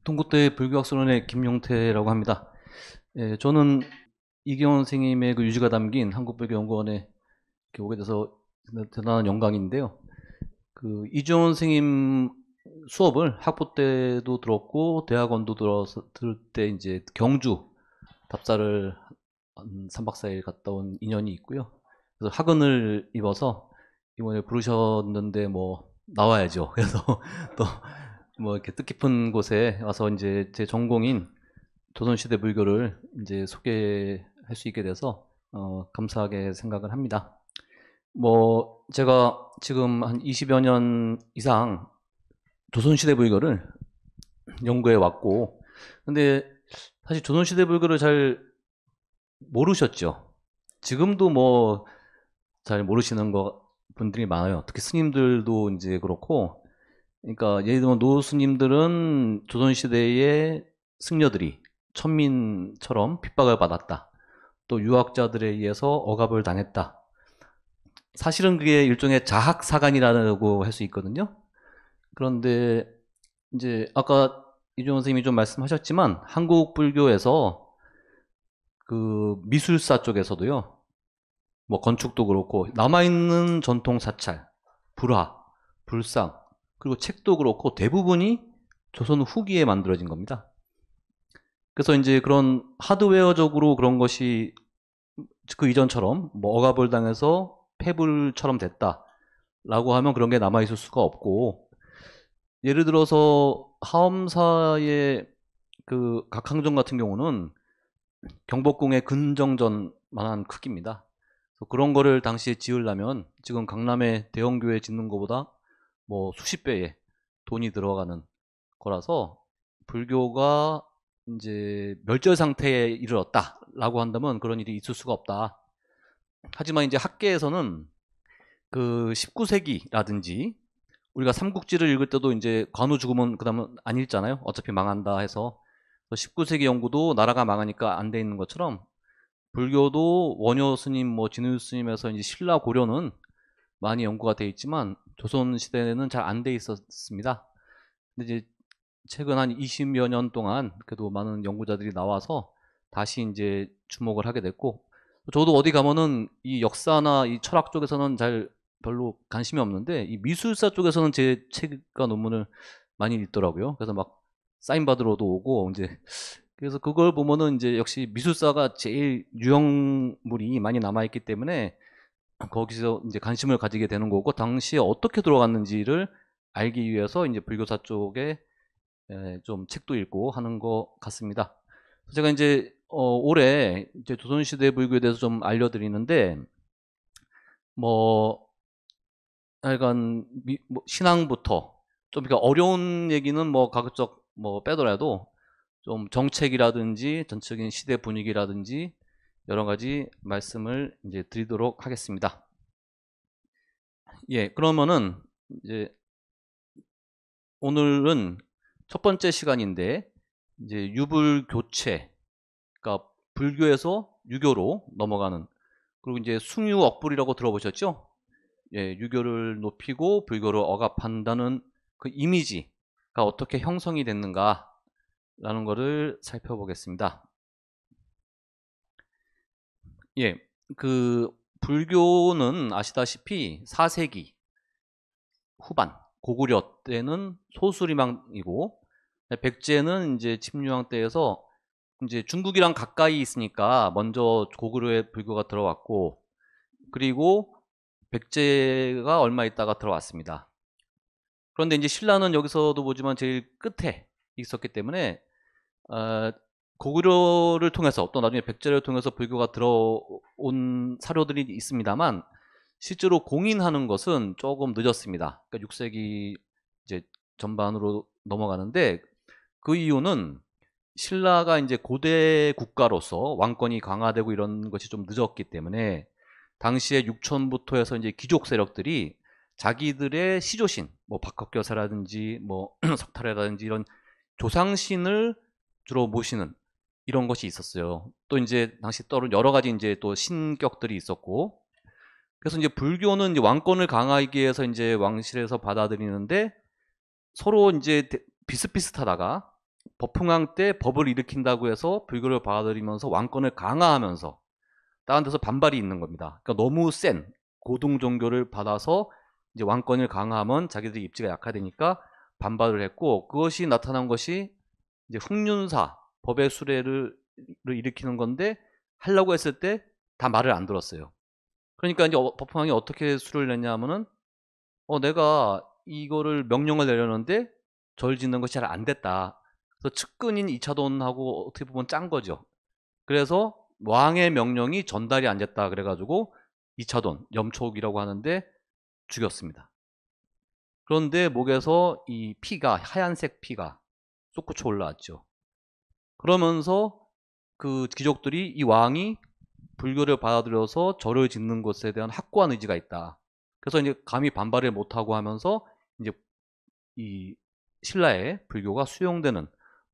동국대 불교학술원의 김용태라고 합니다. 예, 저는 이경원 선생님의 그 유지가 담긴 한국불교연구원에 이렇게 오게 돼서 대단한 영광인데요. 그 이주원 선생님 수업을 학부 때도 들었고 대학원도 들어서 들을 때 이제 경주 답사를 한 3박 4일 갔다 온 인연이 있고요. 그래서 학은을 입어서 이번에 부르셨는데 뭐 나와야죠. 그래서 또 뭐 이렇게 뜻깊은 곳에 와서 이제 제 전공인 조선시대 불교를 이제 소개할 수 있게 돼서 감사하게 생각을 합니다. 뭐 제가 지금 한 20여 년 이상 조선시대 불교를 연구해 왔고, 근데 사실 조선시대 불교를 잘 모르셨죠? 지금도 뭐 잘 모르시는 분들이 많아요. 특히 스님들도 이제 그렇고, 그러니까 예를 들면 노스님들은 조선시대의 승려들이 천민처럼 핍박을 받았다. 또 유학자들에 의해서 억압을 당했다. 사실은 그게 일종의 자학사관이라고 할 수 있거든요. 그런데 이제 아까 이종원 선생님이 좀 말씀하셨지만 한국 불교에서 그 미술사 쪽에서도요. 뭐 건축도 그렇고 남아있는 전통 사찰, 불화, 불상, 그리고 책도 그렇고 대부분이 조선 후기에 만들어진 겁니다. 그래서 이제 그런 하드웨어적으로 그런 것이 그 이전처럼 뭐 억압을 당해서 폐불처럼 됐다라고 하면 그런 게 남아있을 수가 없고, 예를 들어서 하엄사의 그 각항전 같은 경우는 경복궁의 근정전만한 크기입니다. 그래서 그런 거를 당시에 지으려면 지금 강남에 대형교회 짓는 것보다 뭐 수십 배의 돈이 들어가는 거라서 불교가 이제 멸절 상태에 이르렀다라고 한다면 그런 일이 있을 수가 없다. 하지만 이제 학계에서는 그 19세기라든지 우리가 삼국지를 읽을 때도 이제 관우 죽으면 그다음은 안 읽잖아요. 어차피 망한다 해서 19세기 연구도 나라가 망하니까 안 돼 있는 것처럼 불교도 원효 스님, 뭐 진우 스님에서 이제 신라 고려는 많이 연구가 돼 있지만 조선 시대에는 잘 안 돼 있었습니다. 근데 이제 최근 한 20여 년 동안 그래도 많은 연구자들이 나와서 다시 이제 주목을 하게 됐고, 저도 어디 가면은 이 역사나 이 철학 쪽에서는 잘 별로 관심이 없는데 이 미술사 쪽에서는 제 책과 논문을 많이 읽더라고요. 그래서 막 사인 받으러도 오고 이제, 그래서 그걸 보면은 이제 역시 미술사가 제일 유형물이 많이 남아 있기 때문에 거기서 이제 관심을 가지게 되는 거고, 당시에 어떻게 들어갔는지를 알기 위해서 이제 불교사 쪽에 좀 책도 읽고 하는 것 같습니다. 제가 이제 올해 이제 조선시대 불교에 대해서 좀 알려드리는데, 뭐 하여간 뭐 신앙부터 좀 그러니까 어려운 얘기는 뭐 가급적 뭐 빼더라도 좀 정책이라든지 전체적인 시대 분위기라든지 여러 가지 말씀을 이제 드리도록 하겠습니다. 예, 그러면은 이제 오늘은 첫 번째 시간인데 이제 유불 교체, 그러니까 불교에서 유교로 넘어가는, 그리고 이제 숭유억불이라고 들어보셨죠? 예, 유교를 높이고 불교를 억압한다는 그 이미지가 어떻게 형성이 됐는가라는 거를 살펴보겠습니다. 예, 그 불교는 아시다시피 4세기 후반 고구려 때는 소수리망이고, 백제는 이제 침류왕 때에서 이제 중국이랑 가까이 있으니까 먼저 고구려의 불교가 들어왔고, 그리고 백제가 얼마 있다가 들어왔습니다. 그런데 이제 신라는 여기서도 보지만 제일 끝에 있었기 때문에 고구려를 통해서 또 나중에 백제를 통해서 불교가 들어온 사료들이 있습니다만 실제로 공인하는 것은 조금 늦었습니다. 그러니까 6세기 이제 전반으로 넘어가는데, 그 이유는 신라가 이제 고대 국가로서 왕권이 강화되고 이런 것이 좀 늦었기 때문에 당시에 육촌부터 해서 이제 귀족 세력들이 자기들의 시조신, 뭐 박학교사라든지 뭐 석탈이라든지 이런 조상신을 주로 모시는 이런 것이 있었어요. 또 이제 당시 떠오른 여러 가지 이제 또 신격들이 있었고, 그래서 이제 불교는 이제 왕권을 강화하기 위해서 이제 왕실에서 받아들이는데 서로 이제 비슷비슷하다가 법흥왕 때 법을 일으킨다고 해서 불교를 받아들이면서 왕권을 강화하면서 다른 데서 반발이 있는 겁니다. 그러니까 너무 센 고등 종교를 받아서 이제 왕권을 강화하면 자기들이 입지가 약화되니까 반발을 했고, 그것이 나타난 것이 이제 흥륜사 법의 수레를 일으키는 건데, 하려고 했을 때 다 말을 안 들었어요. 그러니까 이제 법흥왕이 어떻게 수를 냈냐면은 내가 이거를 명령을 내렸는데 절 짓는 것이 잘 안 됐다. 그래서 측근인 이차돈하고 어떻게 보면 짠 거죠. 그래서 왕의 명령이 전달이 안 됐다 그래가지고 이차돈, 염초옥이라고 하는데 죽였습니다. 그런데 목에서 이 피가, 하얀색 피가 솟구쳐 올라왔죠. 그러면서 그 귀족들이 이 왕이 불교를 받아들여서 절을 짓는 것에 대한 확고한 의지가 있다. 그래서 이제 감히 반발을 못하고 하면서 이제 이 신라의 불교가 수용되는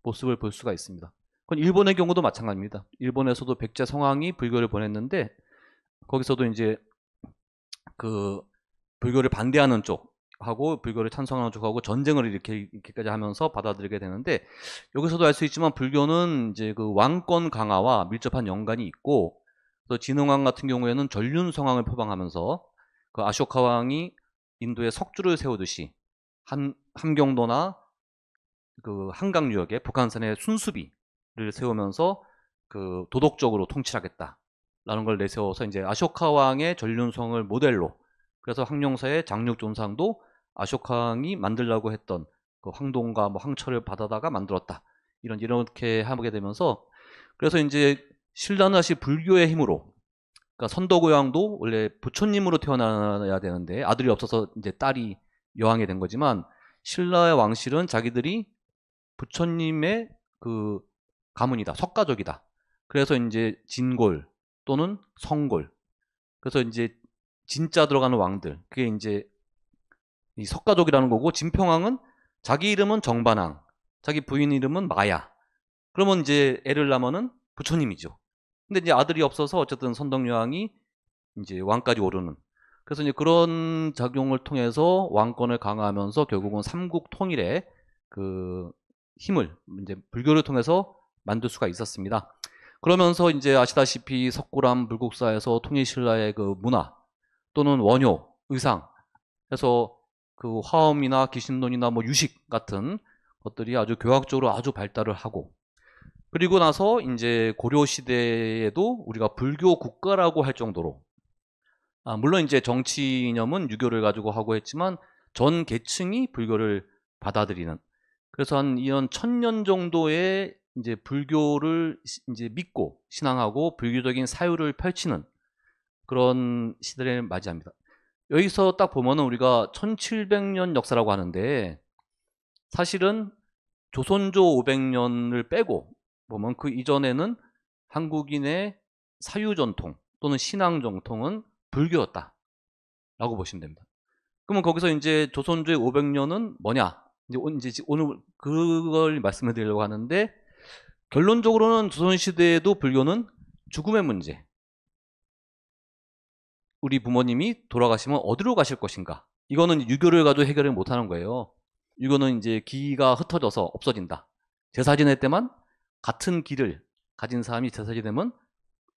모습을 볼 수가 있습니다. 그건 일본의 경우도 마찬가지입니다. 일본에서도 백제 성왕이 불교를 보냈는데 거기서도 이제 그 불교를 반대하는 쪽하고 불교를 찬성하는 쪽하고 전쟁을 이렇게까지 하면서 받아들이게 되는데, 여기서도 알 수 있지만 불교는 이제 그 왕권 강화와 밀접한 연관이 있고, 또 진흥왕 같은 경우에는 전륜성왕을 표방하면서 그 아쇼카 왕이 인도에 석주를 세우듯이 함경도나 그 한강 유역에 북한산에 순수비를 세우면서 그 도덕적으로 통치하겠다라는 걸 내세워서 이제 아쇼카 왕의 전륜성을 모델로, 그래서 황룡사의 장육존상도 아쇼카 왕이 만들려고 했던 그 황동과 뭐 황철을 받아다가 만들었다, 이렇게 하게 되면서, 그래서 이제 신라는 다시 불교의 힘으로, 그러니까 선덕의왕도 원래 부처님으로 태어나야 되는데 아들이 없어서 이제 딸이 여왕이 된 거지만, 신라의 왕실은 자기들이 부처님의 그 가문이다, 석가족이다. 그래서 이제 진골 또는 성골, 그래서 이제 진자 들어가는 왕들, 그게 이제 이 석가족이라는 거고, 진평왕은 자기 이름은 정반왕, 자기 부인 이름은 마야. 그러면 이제 애를 낳으면은 부처님이죠. 근데 이제 아들이 없어서 어쨌든 선덕여왕이 이제 왕까지 오르는. 그래서 이제 그런 작용을 통해서 왕권을 강화하면서 결국은 삼국 통일의 그 힘을 이제 불교를 통해서 만들 수가 있었습니다. 그러면서 이제 아시다시피 석굴암 불국사에서 통일신라의 그 문화 또는 원효, 의상, 해서 그 화엄이나 기신론이나 뭐 유식 같은 것들이 아주 교학적으로 아주 발달을 하고, 그리고 나서 이제 고려 시대에도 우리가 불교 국가라고 할 정도로, 물론 이제 정치 이념은 유교를 가지고 하고 했지만 전 계층이 불교를 받아들이는, 그래서 한 이런 1000년 정도의 이제 불교를 이제 믿고 신앙하고 불교적인 사유를 펼치는 그런 시대를 맞이합니다. 여기서 딱 보면은 우리가 1700년 역사라고 하는데, 사실은 조선조 500년을 빼고 보면 그 이전에는 한국인의 사유 전통 또는 신앙 전통은 불교였다 라고 보시면 됩니다. 그러면 거기서 이제 조선조의 500년은 뭐냐, 이제 오늘 그걸 말씀을 드리려고 하는데, 결론적으로는 조선시대에도 불교는 죽음의 문제, 우리 부모님이 돌아가시면 어디로 가실 것인가, 이거는 유교를 가지고 해결을 못하는 거예요. 유교는 이제 기가 흩어져서 없어진다. 제사 지낼 때만 같은 기를 가진 사람이 제사 지내면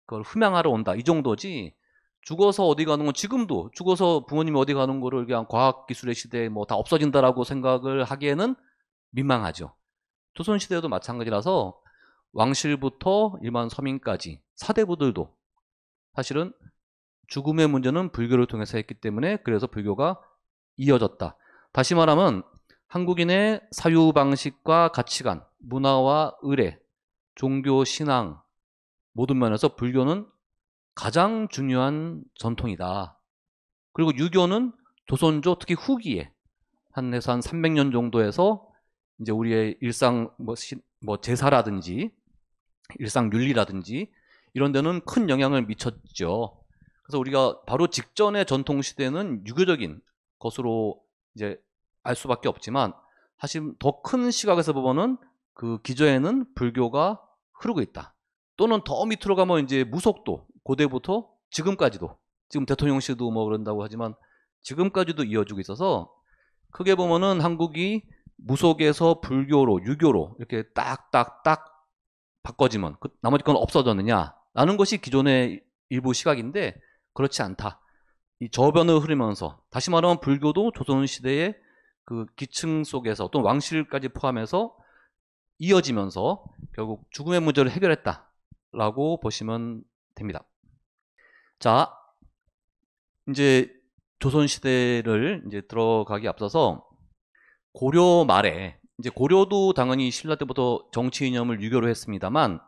그걸 흠양하러 온다, 이 정도지, 죽어서 어디 가는 건 지금도 죽어서 부모님이 어디 가는 거를 그냥 과학기술의 시대에 뭐 다 없어진다라고 생각을 하기에는 민망하죠. 조선시대에도 마찬가지라서 왕실부터 일반 서민까지 사대부들도 사실은 죽음의 문제는 불교를 통해서 했기 때문에, 그래서 불교가 이어졌다. 다시 말하면 한국인의 사유방식과 가치관, 문화와 의례, 종교, 신앙 모든 면에서 불교는 가장 중요한 전통이다. 그리고 유교는 조선조 특히 후기에 해서 한 300년 정도에서 이제 우리의 일상 뭐 제사라든지 일상 윤리라든지 이런 데는 큰 영향을 미쳤죠. 그래서 우리가 바로 직전의 전통 시대는 유교적인 것으로 이제 알 수밖에 없지만, 사실 더 큰 시각에서 보면은 그 기저에는 불교가 흐르고 있다. 또는 더 밑으로 가면 이제 무속도 고대부터 지금까지도, 지금 대통령실도 뭐 그런다고 하지만 지금까지도 이어지고 있어서, 크게 보면은 한국이 무속에서 불교로, 유교로 이렇게 딱딱딱 바꿔지면 나머지 건 없어졌느냐? 라는 것이 기존의 일부 시각인데 그렇지 않다. 이 저변을 흐르면서, 다시 말하면 불교도 조선시대의 그 기층 속에서 또 왕실까지 포함해서 이어지면서 결국 죽음의 문제를 해결했다라고 보시면 됩니다. 자, 이제 조선시대를 이제 들어가기 앞서서 고려 말에, 이제 고려도 당연히 신라 때부터 정치 이념을 유교로 했습니다만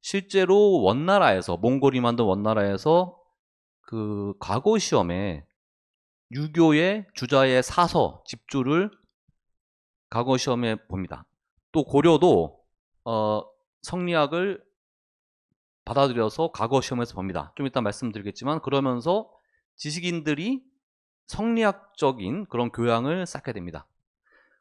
실제로 원나라에서, 몽골이 만든 원나라에서 그 과거 시험에 유교의 주자의 사서, 집주를 과거 시험에 봅니다. 또 고려도 성리학을 받아들여서 과거 시험에서 봅니다. 좀 이따 말씀드리겠지만, 그러면서 지식인들이 성리학적인 그런 교양을 쌓게 됩니다.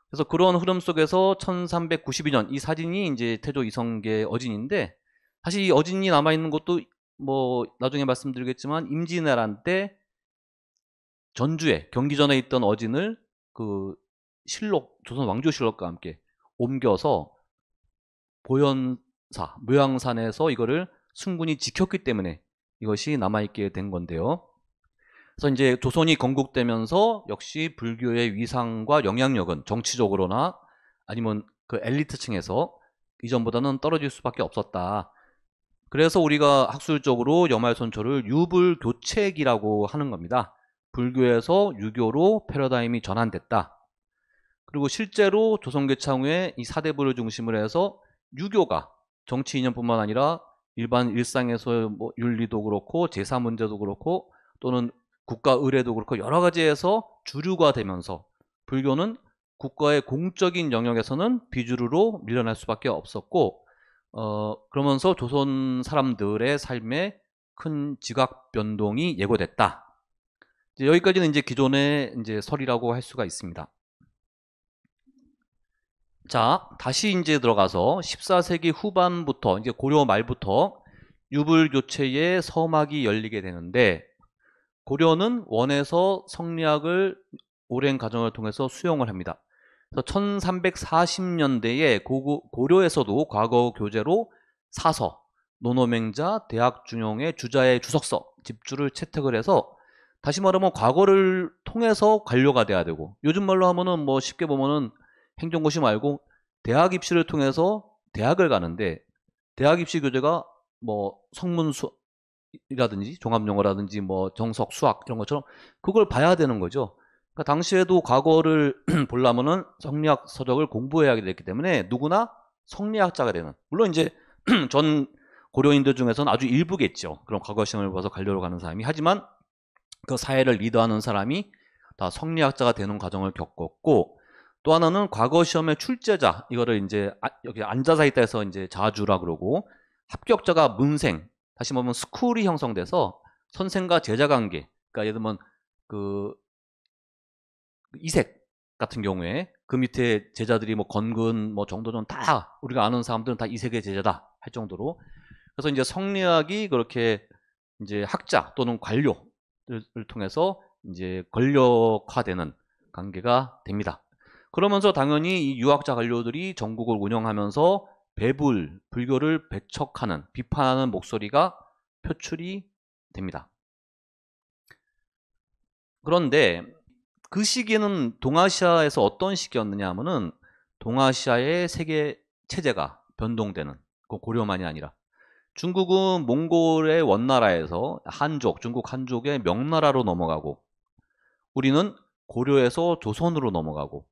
그래서 그런 흐름 속에서 1392년 이 사진이 이제 태조 이성계 어진인데, 사실 이 어진이 남아있는 것도 뭐 나중에 말씀드리겠지만 임진왜란 때 전주에, 경기전에 있던 어진을 그 실록, 조선 왕조실록과 함께 옮겨서 보현사, 묘양산에서 이거를 승군이 지켰기 때문에 이것이 남아있게 된 건데요. 그래서 이제 조선이 건국되면서 역시 불교의 위상과 영향력은 정치적으로나 아니면 그 엘리트층에서 이전보다는 떨어질 수밖에 없었다. 그래서 우리가 학술적으로 여말선초를 유불교책이라고 하는 겁니다. 불교에서 유교로 패러다임이 전환됐다. 그리고 실제로 조선개창 후에 이 사대부를 중심으로 해서 유교가 정치 이념뿐만 아니라 일반 일상에서 뭐 윤리도 그렇고 제사 문제도 그렇고 또는 국가 의례도 그렇고 여러 가지에서 주류가 되면서 불교는 국가의 공적인 영역에서는 비주류로 밀려날 수밖에 없었고, 그러면서 조선 사람들의 삶에 큰 지각 변동이 예고됐다. 이제 여기까지는 이제 기존의 이제 설이라고 할 수가 있습니다. 자, 다시 이제 들어가서 14세기 후반부터, 이제 고려 말부터 유불교체의 서막이 열리게 되는데, 고려는 원에서 성리학을 오랜 과정을 통해서 수용을 합니다. 그래서 1340년대에 고려에서도 과거 교재로 사서, 노노맹자, 대학중용의 주자의 주석서, 집주를 채택을 해서, 다시 말하면 과거를 통해서 관료가 돼야 되고, 요즘 말로 하면은 뭐 쉽게 보면은 행정고시 말고 대학 입시를 통해서 대학을 가는데, 대학 입시 교재가 뭐 성문수이라든지 종합영어라든지 뭐 정석, 수학 이런 것처럼 그걸 봐야 되는 거죠. 그러니까 당시에도 과거를 보려면은 성리학 서적을 공부해야 됐기 때문에 누구나 성리학자가 되는, 물론 이제 전 고려인들 중에서는 아주 일부겠죠. 그런 과거 시험을 봐서 관료로 가는 사람이. 하지만 그 사회를 리드하는 사람이 다 성리학자가 되는 과정을 겪었고, 또 하나는 과거 시험의 출제자, 이거를 이제 여기 앉아서 있다 해서 이제 자주라 그러고, 합격자가 문생, 다시 말하면 스쿨이 형성돼서 선생과 제자 관계, 그러니까 예를 들면 그 이색 같은 경우에 그 밑에 제자들이 뭐 건근, 뭐 정도전 다 우리가 아는 사람들은 다 이색의 제자다 할 정도로, 그래서 이제 성리학이 그렇게 이제 학자 또는 관료를 통해서 이제 권력화되는 관계가 됩니다. 그러면서 당연히 이 유학자 관료들이 전국을 운영하면서 불교를 배척하는, 비판하는 목소리가 표출이 됩니다. 그런데 그 시기는 동아시아에서 어떤 시기였느냐 하면은 동아시아의 세계 체제가 변동되는, 그 고려만이 아니라 중국은 몽골의 원나라에서 한족, 중국 한족의 명나라로 넘어가고, 우리는 고려에서 조선으로 넘어가고,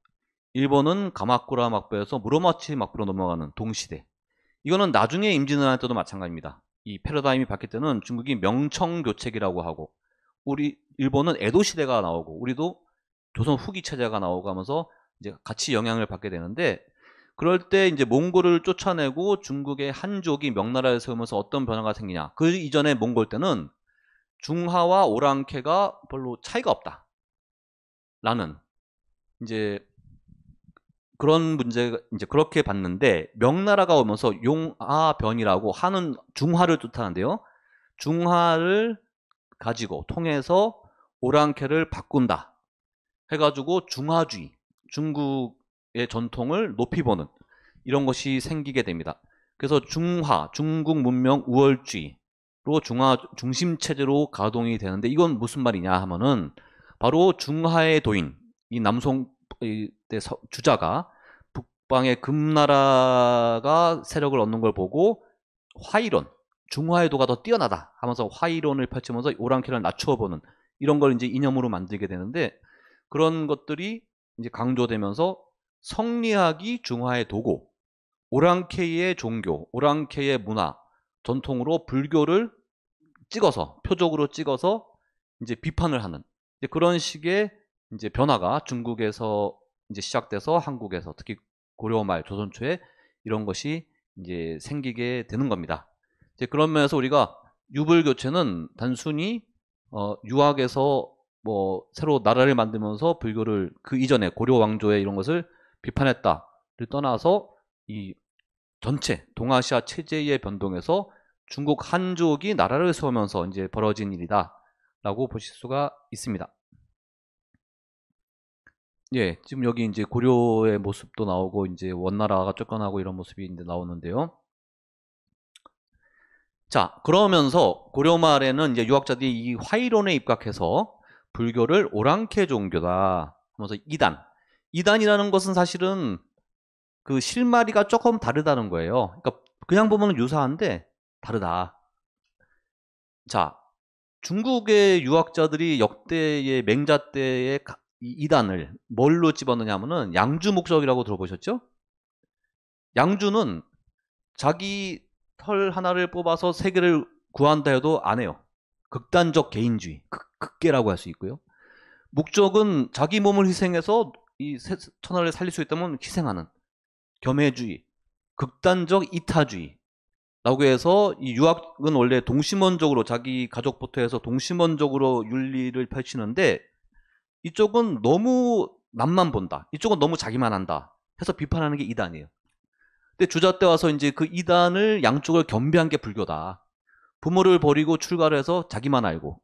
일본은 가마쿠라 막부에서 무로마치 막부로 넘어가는 동시대. 이거는 나중에 임진왜란 때도 마찬가지입니다. 이 패러다임이 바뀔 때는 중국이 명청교책이라고 하고, 일본은 에도 시대가 나오고, 우리도 조선 후기 체제가 나오고 하면서 이제 같이 영향을 받게 되는데, 그럴 때 이제 몽골을 쫓아내고 중국의 한족이 명나라를 세우면서 어떤 변화가 생기냐. 그 이전에 몽골 때는 중하와 오랑캐가 별로 차이가 없다. 라는 이제 그런 문제가 이제 그렇게 봤는데, 명나라가 오면서 용하변이라고, 하는 중하를 뜻하는데요. 중하를 가지고 통해서 오랑캐를 바꾼다 해가지고 중하주의, 중국 전통을 높이 보는 이런 것이 생기게 됩니다. 그래서 중국 문명 우월주의로 중화 중심 체제로 가동이 되는데, 이건 무슨 말이냐 하면은 바로 중화의 도인, 이 남송 주자가 북방의 금나라가 세력을 얻는 걸 보고 화이론, 중화의 도가 더 뛰어나다 하면서 화이론을 펼치면서 오랑캐를 낮추어 보는 이런 걸 이제 이념으로 만들게 되는데, 그런 것들이 이제 강조되면서 성리학이 중화의 도고 오랑캐의 종교, 오랑캐의 문화, 전통으로 불교를 찍어서 표적으로 찍어서 이제 비판을 하는 이제 그런 식의 이제 변화가 중국에서 이제 시작돼서 한국에서 특히 고려 말 조선 초에 이런 것이 이제 생기게 되는 겁니다. 이제 그런 면에서 우리가 유불교체는 단순히 유학에서 뭐 새로 나라를 만들면서 불교를 그 이전에 고려 왕조의 이런 것을 비판했다를 떠나서 이 전체 동아시아 체제의 변동에서 중국 한족이 나라를 세우면서 이제 벌어진 일이다라고 보실 수가 있습니다. 예, 지금 여기 이제 고려의 모습도 나오고 이제 원나라가 쫓겨나고 이런 모습이 이제 나오는데요. 자, 그러면서 고려 말에는 이제 유학자들이 이 화이론에 입각해서 불교를 오랑캐 종교다 하면서 이단이라는 것은 사실은 그 실마리가 조금 다르다는 거예요. 그러니까 그냥 보면 유사한데 다르다. 자, 중국의 유학자들이 역대의 맹자 때의 이단을 뭘로 집어넣냐면은 양주 목적이라고 들어보셨죠? 양주는 자기 털 하나를 뽑아서 세계를 구한다 해도 안 해요. 극단적 개인주의, 극계라고 할 수 있고요. 목적은 자기 몸을 희생해서 이 천하를 살릴 수 있다면 희생하는 겸해주의, 극단적 이타주의 라고 해서 이 유학은 원래 동심원적으로 자기 가족부터 해서 동심원적으로 윤리를 펼치는데, 이쪽은 너무 남만 본다, 이쪽은 너무 자기만 한다 해서 비판하는 게 이단이에요. 근데 주자 때 와서 이제 그 이단을 양쪽을 겸비한 게 불교다. 부모를 버리고 출가를 해서 자기만 알고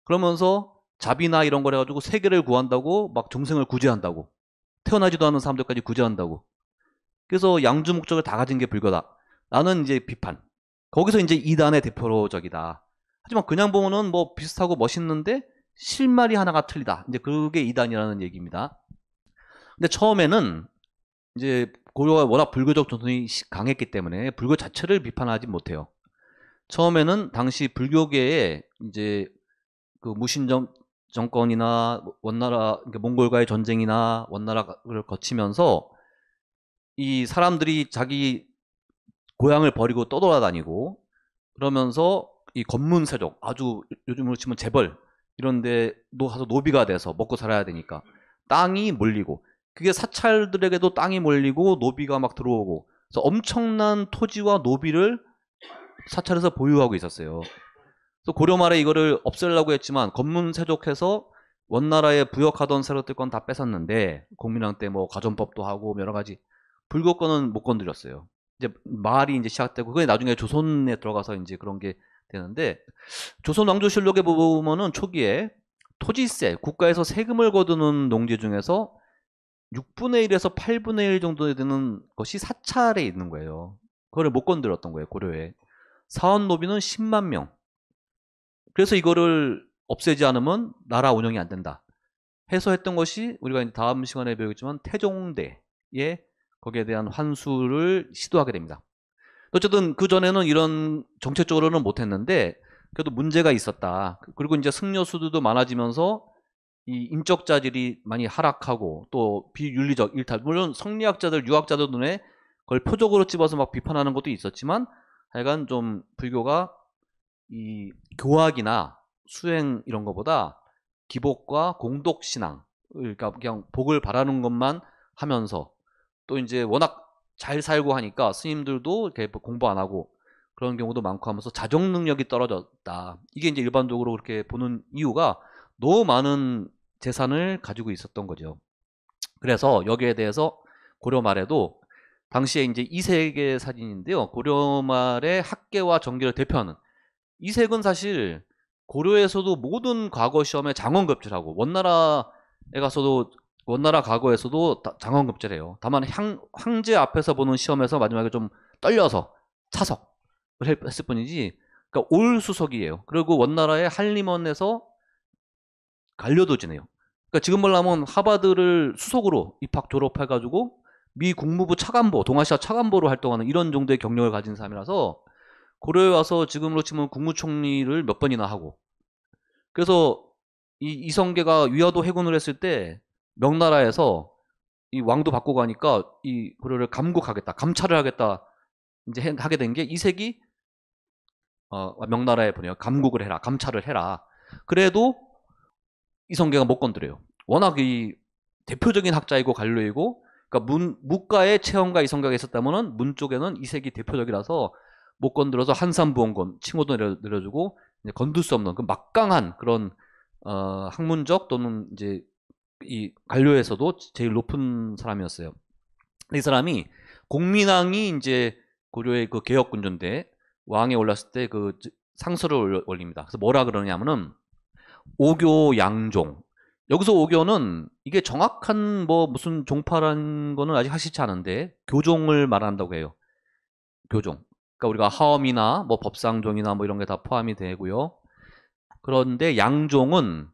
그러면서 자비나 이런 걸 해가지고 세계를 구한다고 막 중생을 구제한다고, 태어나지도 않은 사람들까지 구제한다고, 그래서 양주 목적을 다 가진 게 불교다 라는 이제 비판, 거기서 이제 이단의 대표적이다. 하지만 그냥 보면은 뭐 비슷하고 멋있는데 실마리 하나가 틀리다, 이제 그게 이단이라는 얘기입니다. 근데 처음에는 이제 고려가 워낙 불교적 전통이 강했기 때문에 불교 자체를 비판하지 못해요. 처음에는 당시 불교계에 이제 그 무신 정권이나 원나라, 그러니까 몽골과의 전쟁이나 원나라를 거치면서 이 사람들이 자기 고향을 버리고 떠돌아다니고 그러면서 이 검문세족, 아주 요즘으로 치면 재벌 이런데 가서 노비가 돼서 먹고 살아야 되니까 땅이 몰리고, 그게 사찰들에게도 땅이 몰리고 노비가 막 들어오고, 그래서 엄청난 토지와 노비를 사찰에서 보유하고 있었어요. 그래서 고려 말에 이거를 없애려고 했지만 검문세족해서 원나라에 부역하던 세력들 건 다 뺏었는데, 공민왕 때 뭐 가전법도 하고 여러 가지, 불교 거는 못 건드렸어요. 이제 말이 이제 시작되고, 그게 나중에 조선에 들어가서 이제 그런 게 되는데, 조선 왕조실록에 보면은 초기에 토지세, 국가에서 세금을 거두는 농지 중에서 6분의 1에서 8분의 1 정도 되는 것이 사찰에 있는 거예요. 그거를 못 건드렸던 거예요, 고려에. 사원 노비는 10만 명. 그래서 이거를 없애지 않으면 나라 운영이 안 된다 해서 했던 것이, 우리가 이제 다음 시간에 배우겠지만 태종대에 거기에 대한 환수를 시도하게 됩니다. 어쨌든 그 전에는 이런 정책적으로는 못했는데 그래도 문제가 있었다. 그리고 이제 승려 수들도 많아지면서 이 인적 자질이 많이 하락하고 또 비윤리적 일탈, 물론 성리학자들, 유학자들 눈에 그걸 표적으로 집어서 막 비판하는 것도 있었지만, 하여간 좀 불교가 이 교학이나 수행 이런 것보다 기복과 공덕 신앙, 그러니까 그냥 복을 바라는 것만 하면서, 또 이제 워낙 잘 살고 하니까 스님들도 이렇게 공부 안 하고 그런 경우도 많고 하면서 자정 능력이 떨어졌다. 이게 이제 일반적으로 그렇게 보는 이유가 너무 많은 재산을 가지고 있었던 거죠. 그래서 여기에 대해서 고려 말에도 당시에 이제 이색의 사진인데요. 고려 말의 학계와 정계를 대표하는 이색은 사실 고려에서도 모든 과거 시험에 장원급제라고, 원나라에 가서도 원나라 과거에서도 장원급제래요. 다만 황제 앞에서 보는 시험에서 마지막에 좀 떨려서 차석을 했을 뿐이지, 그러니까 올 수석이에요. 그리고 원나라의 한림원에서 관료도 지내요. 그러니까 지금 말하면 하버드를 수석으로 입학 졸업해가지고 미 국무부 차관보, 동아시아 차관보로 활동하는 이런 정도의 경력을 가진 사람이라서 고려에 와서 지금으로 치면 국무총리를 몇 번이나 하고, 그래서 이 이성계가 위화도 해군을 했을 때 명나라에서 이 왕도 바꾸고 하니까 이 고려를 감국하겠다, 감찰을 하겠다 이제 하게 된 게 이색이 명나라에 보내요. 감국을 해라, 감찰을 해라. 그래도 이성계가 못 건드려요. 워낙 이 대표적인 학자이고 관료이고, 그러니까 무과에 최원과 이성계가 있었다면은 문 쪽에는 이색이 대표적이라서 못 건드려서 한산부원권 칭호도 내려주고 이제 건들 수 없는 그 막강한 그런 학문적 또는 이제 이 관료에서도 제일 높은 사람이었어요. 이 사람이 공민왕이 이제 고려의 그 개혁군주인데 왕에 올랐을 때 그 상서를 올립니다. 그래서 뭐라 그러냐면은 오교 양종. 여기서 오교는 이게 정확한 뭐 무슨 종파라는 거는 아직 하시지 않은데 교종을 말한다고 해요. 교종. 그러니까 우리가 하엄이나 뭐 법상종이나 뭐 이런 게 다 포함이 되고요. 그런데 양종은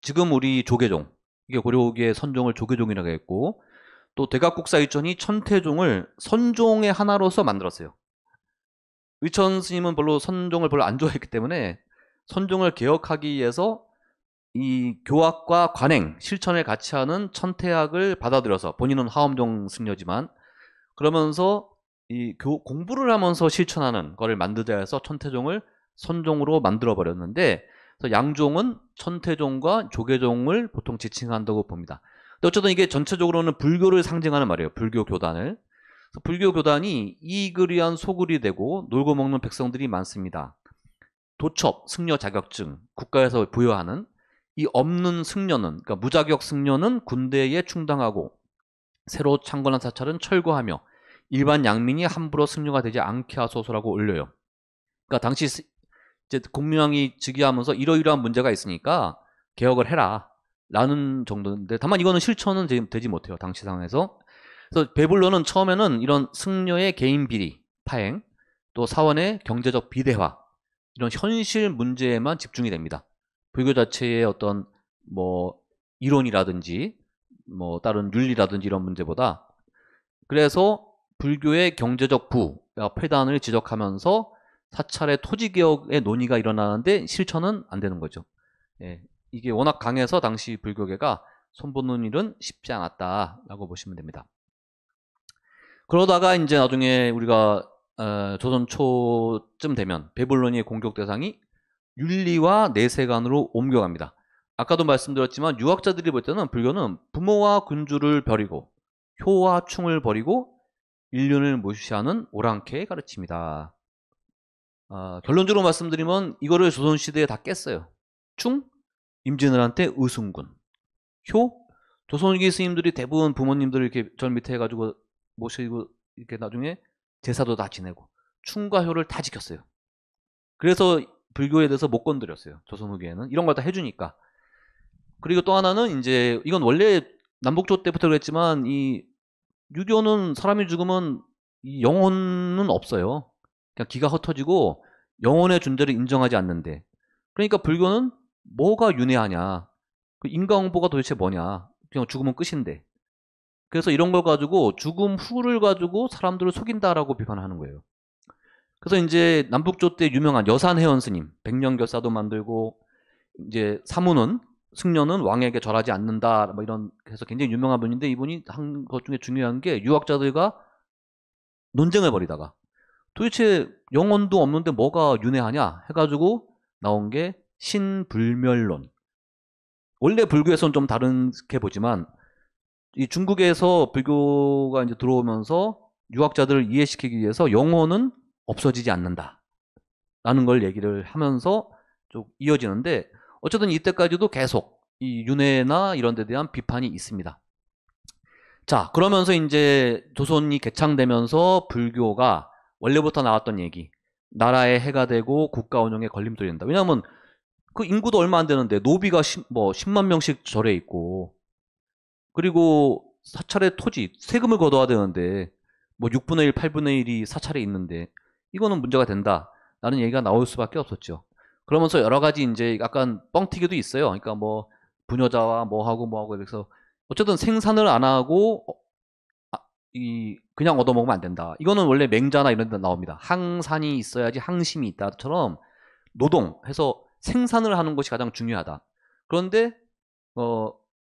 지금 우리 조계종, 이게 고려기의 선종을 조계종이라고 했고, 또 대각국사의천이 천태종을 선종의 하나로서 만들었어요. 의천 스님은 별로 선종을 별로 안 좋아했기 때문에 선종을 개혁하기 위해서 이 교학과 관행, 실천을 같이 하는 천태학을 받아들여서, 본인은 하엄종 승려지만 그러면서 이 공부를 하면서 실천하는 거를 만들자 해서 천태종을 선종으로 만들어 버렸는데, 그래서 양종은 천태종과 조계종을 보통 지칭한다고 봅니다. 근데 어쨌든 이게 전체적으로는 불교를 상징하는 말이에요. 불교 교단을. 불교 교단이 이익을 위한 소굴이 되고 놀고 먹는 백성들이 많습니다. 도첩, 승려 자격증, 국가에서 부여하는 이 없는 승려는, 그러니까 무자격 승려는 군대에 충당하고 새로 창건한 사찰은 철거하며 일반 양민이 함부로 승려가 되지 않게 하소서라고 올려요. 그러니까 당시 이제 공민왕이 즉위하면서 이러이러한 문제가 있으니까 개혁을 해라 라는 정도인데, 다만 이거는 실천은 되지 못해요, 당시 상황에서. 그래서 베블론은 처음에는 이런 승려의 개인 비리, 파행, 또 사원의 경제적 비대화, 이런 현실 문제에만 집중이 됩니다. 불교 자체의 어떤 뭐 이론이라든지 뭐 다른 윤리라든지 이런 문제보다. 그래서 불교의 경제적 폐단을 지적하면서 사찰의 토지개혁의 논의가 일어나는데 실천은 안 되는 거죠. 예, 이게 워낙 강해서 당시 불교계가 손보는 일은 쉽지 않았다라고 보시면 됩니다. 그러다가 이제 나중에 우리가 조선 초쯤 되면 베블로니의 공격 대상이 윤리와 내세관으로 옮겨갑니다. 아까도 말씀드렸지만 유학자들이 볼 때는 불교는 부모와 군주를 버리고 효와 충을 버리고 인륜을 무시하는 오랑캐의 가르침이다. 결론적으로 말씀드리면 이거를 조선시대에 다 깼어요. 충, 임진왜란때 의순군. 효, 조선기 스님들이 대부분 부모님들을 이렇게 절 밑에 해가지고 모시고 이렇게 나중에 제사도 다 지내고 충과 효를 다 지켰어요. 그래서 불교에 대해서 못 건드렸어요. 조선 후기에는 이런 걸 다 해주니까. 그리고 또 하나는 이제 이건 원래 남북조 때부터 그랬지만 이 유교는 사람이 죽으면 이 영혼은 없어요. 그냥 기가 흩어지고 영혼의 존재를 인정하지 않는데, 그러니까 불교는 뭐가 윤회하냐, 그 인과응보가 도대체 뭐냐, 그냥 죽으면 끝인데. 그래서 이런 걸 가지고 죽음 후를 가지고 사람들을 속인다라고 비판하는 거예요. 그래서 이제 남북조 때 유명한 여산해원 스님, 백년결사도 만들고, 이제 사무는 승려는 왕에게 절하지 않는다 뭐 이런 해서 굉장히 유명한 분인데, 이분이 한 것 중에 중요한 게 유학자들과 논쟁을 벌이다가 도대체 영혼도 없는데 뭐가 윤회하냐 해가지고 나온 게 신불멸론. 원래 불교에서는 좀 다르게 보지만 이 중국에서 불교가 이제 들어오면서 유학자들을 이해시키기 위해서 영혼은 없어지지 않는다 라는 걸 얘기를 하면서 쭉 이어지는데, 어쨌든 이때까지도 계속 이 윤회나 이런 데 대한 비판이 있습니다. 자, 그러면서 이제 조선이 개창되면서 불교가 원래부터 나왔던 얘기, 나라의 해가 되고 국가 운영에 걸림돌이 된다. 왜냐하면 그 인구도 얼마 안 되는데 노비가 뭐 10만 명씩 절에 있고 그리고 사찰의 토지, 세금을 걷어야 되는데 뭐 6분의 1, 8분의 1이 사찰에 있는데 이거는 문제가 된다라는 얘기가 나올 수밖에 없었죠. 그러면서 여러 가지 이제 약간 뻥튀기도 있어요. 그러니까 뭐 부녀자와 뭐 하고 그래서 어쨌든 생산을 안 하고 그냥 얻어먹으면 안 된다. 이거는 원래 맹자나 이런 데 나옵니다. 항산이 있어야지 항심이 있다처럼 노동해서 생산을 하는 것이 가장 중요하다. 그런데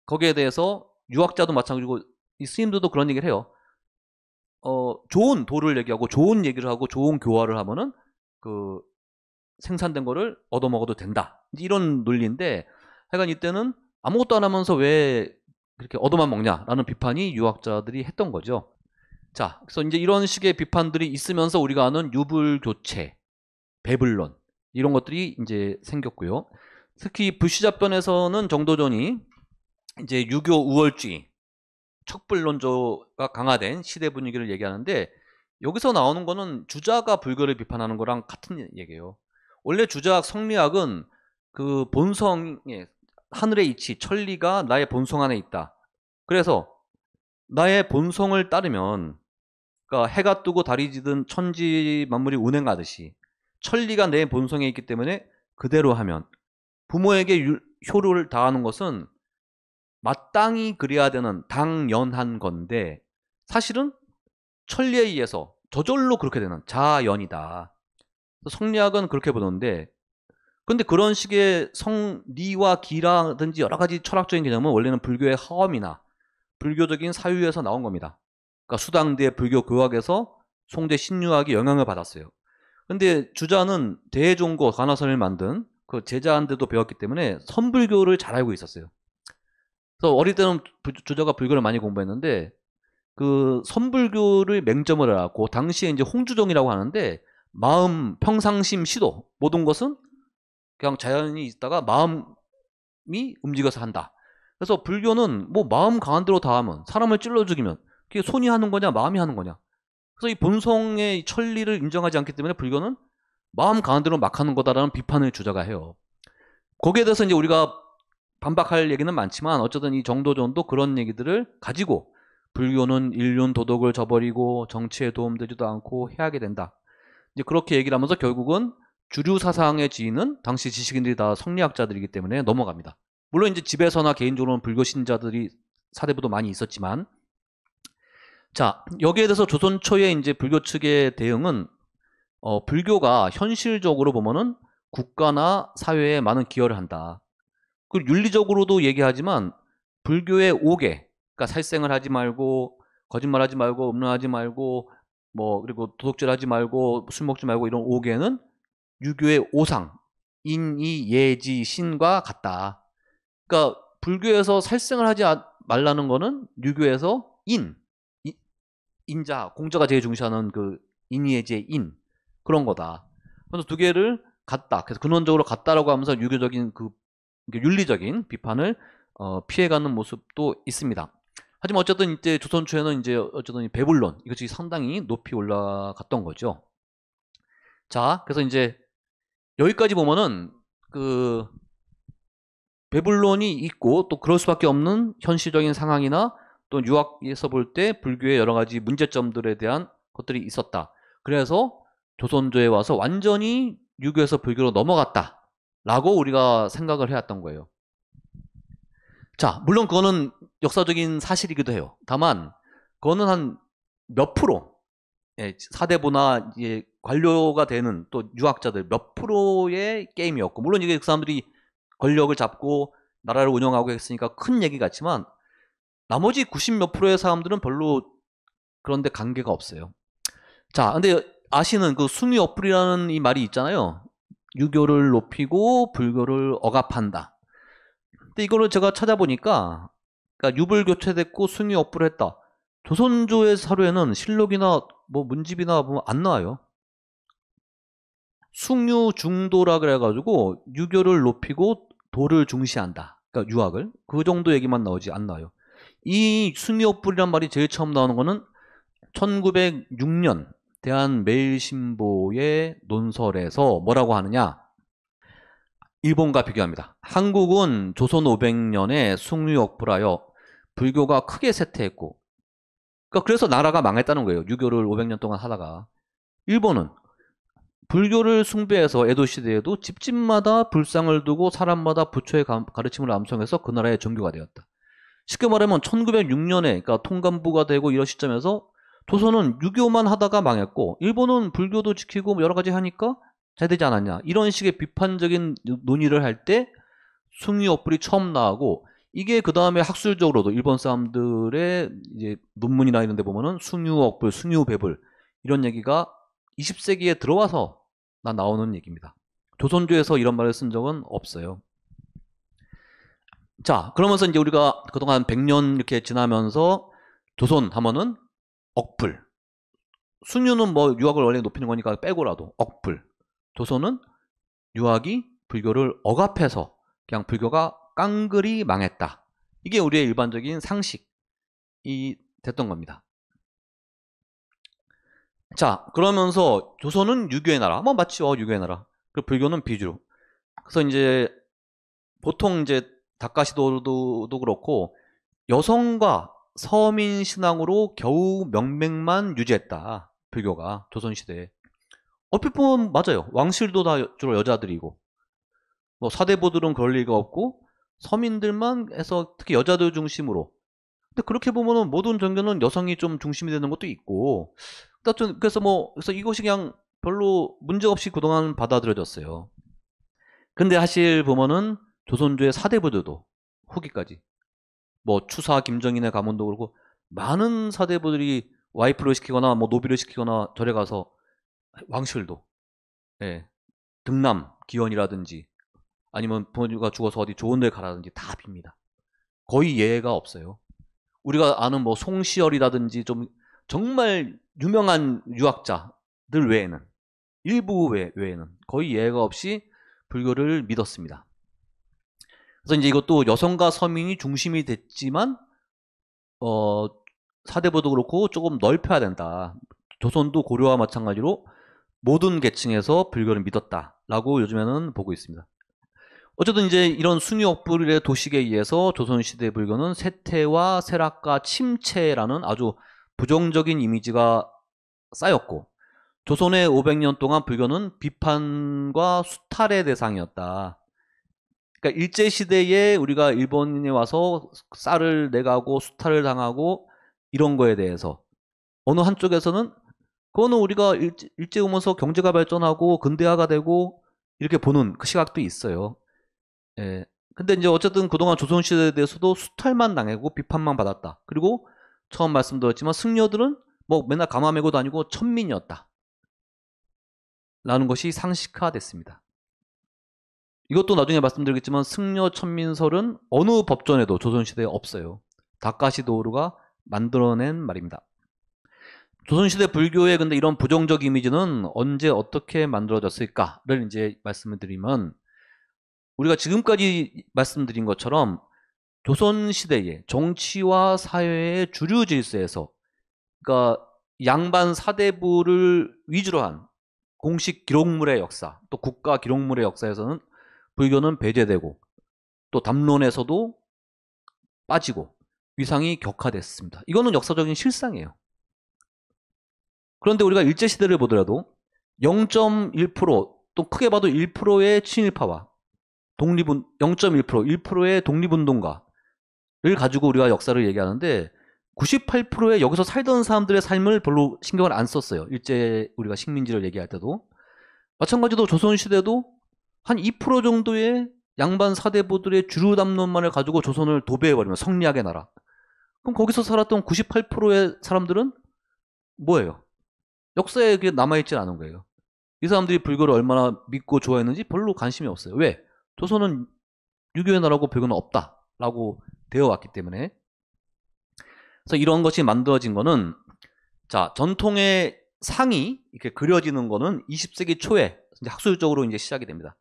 거기에 대해서 유학자도 마찬가지고 이 스님들도 그런 얘기를 해요. 좋은 도를 얘기하고 좋은 얘기를 하고 좋은 교화를 하면은 그 생산된 거를 얻어먹어도 된다. 이런 논리인데 하여간 이때는 아무것도 안 하면서 왜 그렇게 얻어만 먹냐라는 비판이 유학자들이 했던 거죠. 자, 그래서 이제 이런 식의 비판들이 있으면서 우리가 아는 유불교체, 배불론 이런 것들이 이제 생겼고요. 특히 불시잡변에서는 정도전이 이제 유교 우월주의, 척불론조가 강화된 시대 분위기를 얘기하는데 여기서 나오는 거는 주자가 불교를 비판하는 거랑 같은 얘기예요. 원래 주자학, 성리학은 그 본성의 하늘의 이치, 천리가 나의 본성 안에 있다. 그래서 나의 본성을 따르면 그러니까 해가 뜨고 달이 지든 천지 만물이 운행하듯이 천리가 내 본성에 있기 때문에 그대로 하면 부모에게 효를 다하는 것은 마땅히 그래야 되는 당연한 건데 사실은 천리에 의해서 저절로 그렇게 되는 자연이다. 성리학은 그렇게 보는데 근데 그런 식의 성리와 기라든지 여러 가지 철학적인 개념은 원래는 불교의 하엄이나 불교적인 사유에서 나온 겁니다. 그러니까 수당대 불교 교학에서 송대 신유학이 영향을 받았어요. 근데 주자는 대종고 관화선을 만든 그 제자한테도 배웠기 때문에 선불교를 잘 알고 있었어요. 그래서 어릴 때는 주자가 불교를 많이 공부했는데 그 선불교를 맹점을 알았고 당시에 이제 홍주종이라고 하는데 마음, 평상심, 시도 모든 것은 그냥 자연이 있다가 마음이 움직여서 한다. 그래서 불교는 뭐 마음 강한 대로 다 하면 사람을 찔러 죽이면 그게 손이 하는 거냐 마음이 하는 거냐. 그래서 이 본성의 천리를 인정하지 않기 때문에 불교는 마음 강한 대로 막 하는 거다라는 비판을 주자가 해요. 거기에 대해서 이제 우리가 반박할 얘기는 많지만 어쨌든 이 정도전도 그런 얘기들을 가지고 불교는 인륜 도덕을 저버리고 정치에 도움되지도 않고 해하게 된다. 이제 그렇게 얘기를 하면서 결국은 주류 사상의 지인은 당시 지식인들이 다 성리학자들이기 때문에 넘어갑니다. 물론 이제 집에서나 개인적으로는 불교 신자들이 사대부도 많이 있었지만 자, 여기에 대해서 조선 초의 이제 불교 측의 대응은 불교가 현실적으로 보면은 국가나 사회에 많은 기여를 한다. 그리고 윤리적으로도 얘기하지만 불교의 5개, 그러니까 살생을 하지 말고 거짓말하지 말고 음란하지 말고 뭐 그리고 도둑질 하지 말고 술 먹지 말고 이런 5개는 유교의 5상 인이 예지 신과 같다. 그러니까 불교에서 살생을 하지 말라는 거는 유교에서 인자 공자가 제일 중시하는 그 인예지의 인 그런 거다. 그래서 두 개를 같다. 그래서 근원적으로 같다라고 하면서 유교적인 그 윤리적인 비판을 피해가는 모습도 있습니다. 하지만 어쨌든 이제 조선 초에는 이제 어쨌든 이 배불론 이것이 상당히 높이 올라갔던 거죠. 자, 그래서 이제 여기까지 보면은 그 배불론이 있고 또 그럴 수밖에 없는 현실적인 상황이나 또 유학에서 볼 때 불교의 여러 가지 문제점들에 대한 것들이 있었다. 그래서 조선조에 와서 완전히 유교에서 불교로 넘어갔다라고 우리가 생각을 해왔던 거예요. 자, 물론 그거는 역사적인 사실이기도 해요. 다만 그거는 한 몇 프로, 사대부나 관료가 되는 또 유학자들 몇 프로의 게임이었고, 물론 이게 그 사람들이 권력을 잡고 나라를 운영하고 했으니까 큰 얘기 같지만 나머지 90 몇 프로의 사람들은 별로 그런데 관계가 없어요. 자, 근데 아시는 그 숭위 어플이라는 이 말이 있잖아요. 유교를 높이고 불교를 억압한다. 근데 이거를 제가 찾아보니까 그러니까 유불교체됐고 숭위 어플을 했다. 조선조의 사료에는 실록이나 뭐 문집이나 보면 안 나와요. 숭유 중도라 그래가지고 유교를 높이고 도를 중시한다. 그러니까 유학을 그 정도 얘기만 나오지 안 나와요. 이 숭유업불이란 말이 제일 처음 나오는 거는 1906년 대한매일신보의 논설에서 뭐라고 하느냐. 일본과 비교합니다. 한국은 조선 500년에 숭유업불하여 불교가 크게 쇠퇴했고, 그러니까 그래서 나라가 망했다는 거예요. 유교를 500년 동안 하다가. 일본은 불교를 숭배해서 에도 시대에도 집집마다 불상을 두고 사람마다 부처의 가르침을 암송해서 그 나라의 종교가 되었다. 쉽게 말하면 1906년에 그러니까 통감부가 되고 이런 시점에서 조선은 유교만 하다가 망했고 일본은 불교도 지키고 뭐 여러 가지 하니까 잘 되지 않았냐. 이런 식의 비판적인 논의를 할 때 숭유억불이 처음 나오고 이게 그 다음에 학술적으로도 일본 사람들의 이제 논문이나 이런 데 보면은 숭유억불, 숭유배불 이런 얘기가 20세기에 들어와서 나오는 얘기입니다. 조선조에서 이런 말을 쓴 적은 없어요. 자, 그러면서 이제 우리가 그동안 100년 이렇게 지나면서 조선 하면은 억불. 숭유는 뭐 유학을 원래 높이는 거니까 빼고라도 억불. 조선은 유학이 불교를 억압해서 그냥 불교가 깡그리 망했다. 이게 우리의 일반적인 상식이 됐던 겁니다. 자, 그러면서 조선은 유교의 나라. 뭐 맞죠, 유교의 나라. 그리고 불교는 비주류. 그래서 이제 보통 이제 다카시도도 그렇고 여성과 서민 신앙으로 겨우 명맥만 유지했다. 불교가 조선시대에. 얼핏 보면 맞아요. 왕실도 다 주로 여자들이고 뭐 사대부들은 그럴 리가 없고 서민들만 해서 특히 여자들 중심으로. 근데 그렇게 보면은 모든 종교는 여성이 좀 중심이 되는 것도 있고 그래서 이것이 그냥 별로 문제 없이 그동안 받아들여졌어요. 근데 사실 보면은 조선조의 사대부들도 후기까지 뭐 추사 김정인의 가문도 그렇고 많은 사대부들이 와이프를 시키거나 뭐 노비를 시키거나 절에 가서 왕실도 예, 등남 기원이라든지 아니면 부모가 죽어서 어디 좋은 데 가라든지 다 빕니다. 거의 예외가 없어요. 우리가 아는 뭐 송시열이라든지 좀 정말 유명한 유학자들 외에는 일부 외에는 거의 예외가 없이 불교를 믿었습니다. 그래서 이제 이것도 여성과 서민이 중심이 됐지만 사대부도 그렇고 조금 넓혀야 된다. 조선도 고려와 마찬가지로 모든 계층에서 불교를 믿었다라고 요즘에는 보고 있습니다. 어쨌든 이제 이런 숭유억불의 도식에 의해서 조선시대 불교는 쇠퇴와 쇠락과 침체라는 아주 부정적인 이미지가 쌓였고 조선의 500년 동안 불교는 비판과 수탈의 대상이었다. 그러니까 일제시대에 우리가 일본인이 와서 쌀을 내가고 수탈을 당하고 이런 거에 대해서 어느 한쪽에서는 그거는 우리가 일제 오면서 경제가 발전하고 근대화가 되고 이렇게 보는 그 시각도 있어요. 예. 근데 이제 어쨌든 그동안 조선시대에 대해서도 수탈만 당하고 비판만 받았다. 그리고 처음 말씀드렸지만 승려들은 뭐 맨날 가마 메고 다니고 천민이었다. 라는 것이 상식화됐습니다. 이것도 나중에 말씀드리겠지만 승려 천민설은 어느 법전에도 조선시대에 없어요. 다카시도오루가 만들어낸 말입니다. 조선시대 불교의 근데 이런 부정적 이미지는 언제 어떻게 만들어졌을까를 이제 말씀을 드리면 우리가 지금까지 말씀드린 것처럼 조선시대의 정치와 사회의 주류 질서에서 그러니까 양반 사대부를 위주로 한 공식 기록물의 역사 또 국가 기록물의 역사에서는 불교는 배제되고 또 담론에서도 빠지고 위상이 격화됐습니다. 이거는 역사적인 실상이에요. 그런데 우리가 일제시대를 보더라도 0.1%또 크게 봐도 1%의 친일파와 0.1%, 1%의 독립운동가를 가지고 우리가 역사를 얘기하는데 98%의 여기서 살던 사람들의 삶을 별로 신경을 안 썼어요. 일제 우리가 식민지를 얘기할 때도. 마찬가지로 조선시대도 한 2% 정도의 양반 사대부들의 주류 담론만을 가지고 조선을 도배해버리면 성리학의 나라. 그럼 거기서 살았던 98%의 사람들은 뭐예요? 역사에 그게 남아있지 않은 거예요. 이 사람들이 불교를 얼마나 믿고 좋아했는지 별로 관심이 없어요. 왜? 조선은 유교의 나라고 불교는 없다라고 되어 왔기 때문에. 그래서 이런 것이 만들어진 거는 자 전통의 상이 이렇게 그려지는 거는 20세기 초에 이제 학술적으로 이제 시작이 됩니다.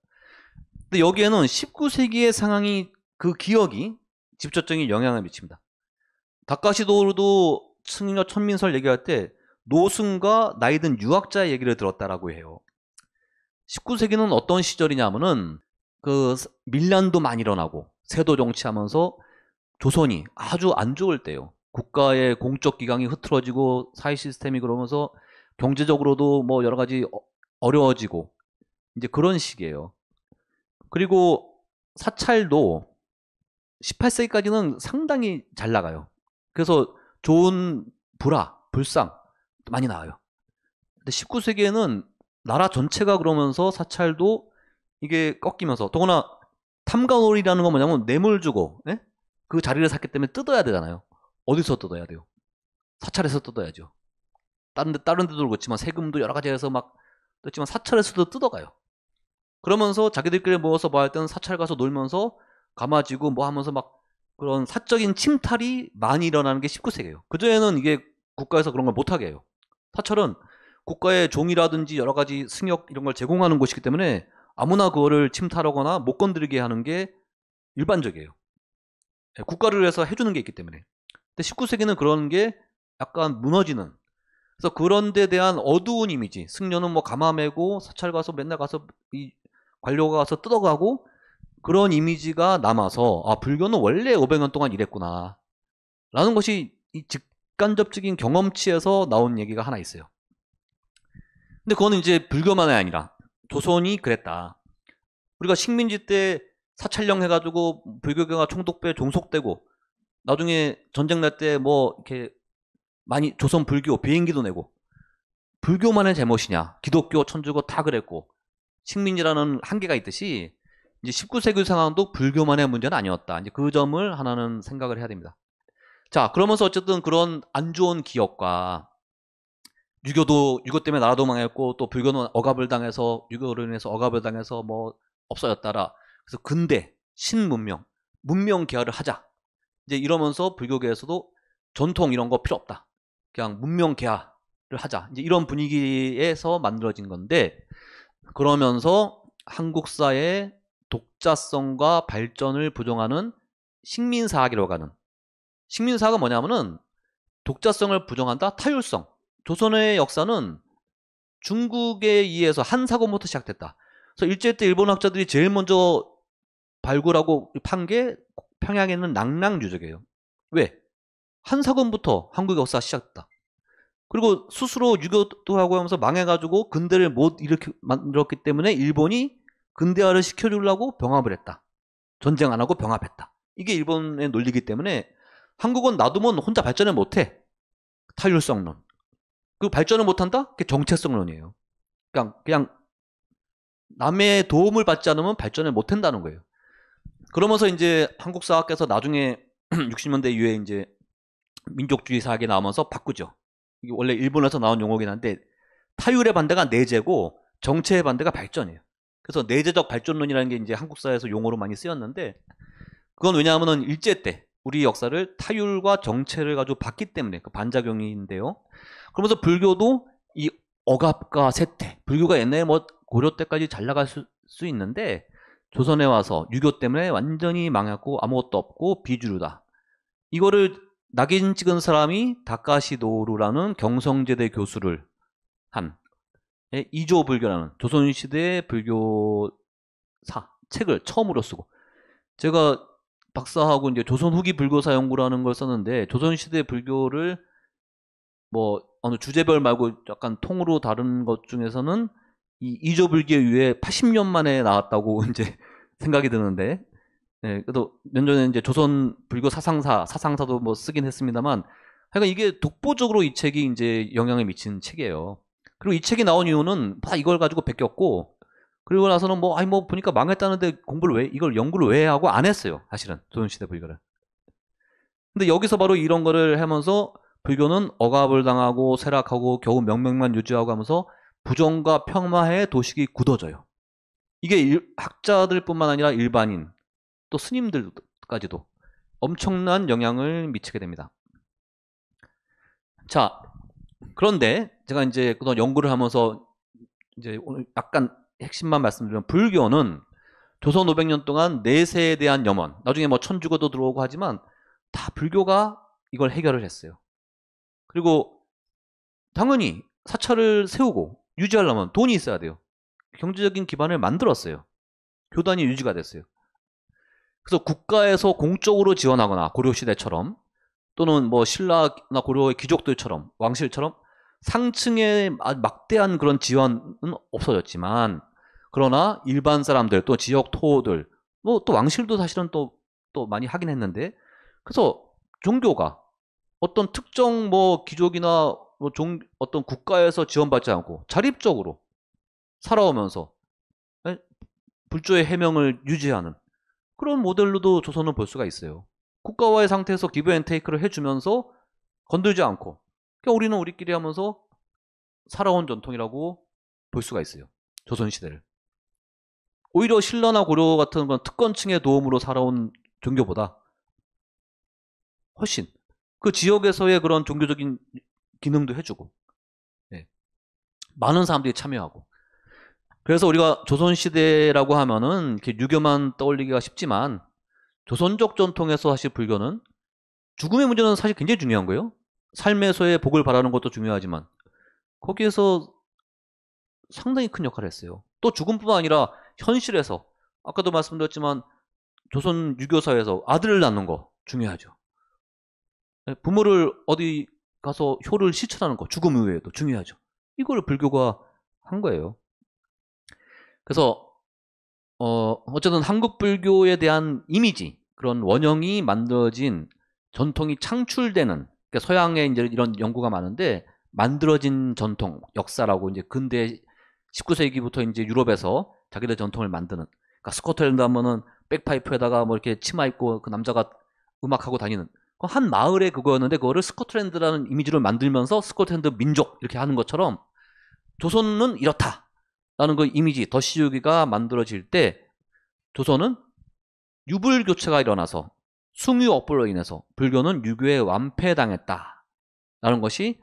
근데 여기에는 19세기의 상황이 그 기억이 직접적인 영향을 미칩니다. 다카시도오루도 승려 천민설 얘기할 때 노승과 나이든 유학자의 얘기를 들었다라고 해요. 19세기는 어떤 시절이냐면은 그 밀란도 많이 일어나고 세도 정치하면서 조선이 아주 안 좋을 때요. 국가의 공적 기강이 흐트러지고 사회 시스템이 그러면서 경제적으로도 뭐 여러 가지 어려워지고 이제 그런 시기예요. 그리고 사찰도 18세기까지는 상당히 잘 나가요. 그래서 좋은 불상 많이 나와요. 근데 19세기에는 나라 전체가 그러면서 사찰도 이게 꺾이면서, 더구나 탐관오리라는 건 뭐냐면 뇌물 주고, 예? 그 자리를 샀기 때문에 뜯어야 되잖아요. 어디서 뜯어야 돼요? 사찰에서 뜯어야죠. 다른 데도 그렇지만 세금도 여러 가지에서 막 뜯지만 사찰에서도 뜯어가요. 그러면서 자기들끼리 모여서 뭐 할 때는 사찰 가서 놀면서 감아지고 뭐 하면서 막 그런 사적인 침탈이 많이 일어나는 게 19세기예요. 그전에는 이게 국가에서 그런 걸 못하게 해요. 사찰은 국가의 종이라든지 여러 가지 승역 이런 걸 제공하는 곳이기 때문에 아무나 그거를 침탈하거나 못 건드리게 하는 게 일반적이에요. 국가를 위해서 해주는 게 있기 때문에. 근데 19세기는 그런 게 약간 무너지는, 그래서 그런 데 대한 어두운 이미지, 승려는 뭐 가마매고 사찰 가서 맨날 가서 이 관료가 가서 뜯어가고 그런 이미지가 남아서, 아, 불교는 원래 500년 동안 이랬구나 라는 것이 이 직간접적인 경험치에서 나온 얘기가 하나 있어요. 근데 그거는 이제 불교만이 아니라 조선이 그랬다. 우리가 식민지 때 사찰령 해가지고 불교계가 총독부에 종속되고 나중에 전쟁 날 때 뭐 이렇게 많이 조선 불교 비행기도 내고, 불교만의 잘못이냐? 기독교, 천주교 다 그랬고 식민지라는 한계가 있듯이 이제 19세기 상황도 불교만의 문제는 아니었다. 이제 그 점을 하나는 생각을 해야 됩니다. 자, 그러면서 어쨌든 그런 안 좋은 기억과 유교 때문에 나라도 망했고 또 불교는 억압을 당해서, 유교로 인해서 억압을 당해서 뭐 없어졌다라. 그래서 근대 신문명 문명 개화를 하자. 이제 이러면서 불교계에서도 전통 이런 거 필요 없다. 그냥 문명 개화를 하자. 이제 이런 분위기에서 만들어진 건데, 그러면서 한국사의 독자성과 발전을 부정하는 식민사학이라고 하는, 식민사학은 뭐냐면은 독자성을 부정한다, 타율성. 조선의 역사는 중국에 의해서 한사건부터 시작됐다. 그래서 일제 때 일본 학자들이 제일 먼저 발굴하고 판 게 평양에 있는 낭랑유적이에요. 왜? 한사건부터 한국 역사가 시작됐다. 그리고 스스로 유교도 하고 하면서 망해가지고 근대를 못 일으켜 만들었기 때문에 일본이 근대화를 시켜주려고 병합을 했다. 전쟁 안 하고 병합했다. 이게 일본의 논리이기 때문에 한국은 놔두면 혼자 발전을 못해. 타율성론. 그 발전을 못한다? 그게 정체성론이에요. 그냥 남의 도움을 받지 않으면 발전을 못한다는 거예요. 그러면서 이제 한국 사학께서 나중에 60년대 이후에 이제 민족주의 사학이 나오면서 바꾸죠. 이게 원래 일본에서 나온 용어긴 한데, 타율의 반대가 내재고 정체의 반대가 발전이에요. 그래서 내재적 발전론이라는 게 이제 한국사에서 용어로 많이 쓰였는데, 그건 왜냐하면 일제 때 우리 역사를 타율과 정체를 가지고 봤기 때문에 그 반작용인데요. 그러면서 불교도 이 억압과 쇠퇴, 불교가 옛날에 뭐 고려 때까지 잘 나갈 수 있는데 조선에 와서 유교 때문에 완전히 망했고 아무것도 없고 비주류다. 이거를 낙인 찍은 사람이 다카시 도루라는 경성제대 교수를 한 이조불교라는 조선시대의 불교사 책을 처음으로 쓰고, 제가 박사하고 이제 조선 후기 불교사 연구라는 걸 썼는데, 조선시대 불교를 뭐 어느 주제별 말고 약간 통으로 다른 것 중에서는 이 이조불교 이후에 80년 만에 나왔다고 이제 생각이 드는데, 예, 그래도 몇 년에 이제 조선 불교 사상사도 뭐 쓰긴 했습니다만, 하여간 이게 독보적으로 이 책이 이제 영향을 미친 책이에요. 그리고 이 책이 나온 이유는 다 이걸 가지고 베꼈고, 그리고 나서는 뭐, 아니 뭐 보니까 망했다는데 이걸 연구를 왜 하고 안 했어요. 사실은 조선시대 불교를. 근데 여기서 바로 이런 거를 하면서 불교는 억압을 당하고 쇠락하고 겨우 명맥만 유지하고 하면서 부정과 평화의 도식이 굳어져요. 이게 학자들뿐만 아니라 일반인 또 스님들까지도 엄청난 영향을 미치게 됩니다. 자, 그런데 제가 이제 그동안 연구를 하면서 이제 오늘 약간 핵심만 말씀드리면, 불교는 조선 500년 동안 내세에 대한 염원, 나중에 뭐 천주교도 들어오고 하지만 다 불교가 이걸 해결을 했어요. 그리고 당연히 사찰을 세우고 유지하려면 돈이 있어야 돼요. 경제적인 기반을 만들었어요. 교단이 유지가 됐어요. 그래서 국가에서 공적으로 지원하거나 고려시대처럼 또는 뭐 신라나 고려의 귀족들처럼 왕실처럼 상층의 막대한 그런 지원은 없어졌지만, 그러나 일반 사람들 또 지역 토호들 뭐 또 왕실도 사실은 또 많이 하긴 했는데, 그래서 종교가 어떤 특정 뭐 귀족이나 뭐 어떤 국가에서 지원받지 않고 자립적으로 살아오면서 불조의 해명을 유지하는 그런 모델로도 조선은 볼 수가 있어요. 국가와의 상태에서 기브 앤 테이크를 해주면서 건들지 않고, 그러니까 우리는 우리끼리 하면서 살아온 전통이라고 볼 수가 있어요. 조선시대를. 오히려 신라나 고려 같은 건 특권층의 도움으로 살아온 종교보다 훨씬 그 지역에서의 그런 종교적인 기능도 해주고, 네. 많은 사람들이 참여하고. 그래서 우리가 조선시대라고 하면은 이렇게 유교만 떠올리기가 쉽지만, 조선적 전통에서 사실 불교는 죽음의 문제는 사실 굉장히 중요한 거예요. 삶에서의 복을 바라는 것도 중요하지만 거기에서 상당히 큰 역할을 했어요. 또 죽음뿐만 아니라 현실에서 아까도 말씀드렸지만 조선 유교사에서 아들을 낳는 거 중요하죠. 부모를 어디 가서 효를 실천하는 거 죽음 이후에도 중요하죠. 이걸 불교가 한 거예요. 그래서 어쨌든 한국 불교에 대한 이미지, 그런 원형이 만들어진, 전통이 창출되는, 그러니까 서양에 이제 이런 연구가 많은데 만들어진 전통, 역사라고 이제 근대 19세기부터 이제 유럽에서 자기들 전통을 만드는. 그러니까 스코틀랜드 하면은 백파이프에다가 뭐 이렇게 치마 입고 그 남자가 음악하고 다니는 한 마을의 그거였는데, 그거를 스코틀랜드라는 이미지를 만들면서 스코틀랜드 민족 이렇게 하는 것처럼 조선은 이렇다라는 그 이미지, 더 씌우기가 만들어질 때 조선은 유불 교체가 일어나서 숭유 억불로 인해서 불교는 유교에 완패당했다라는 것이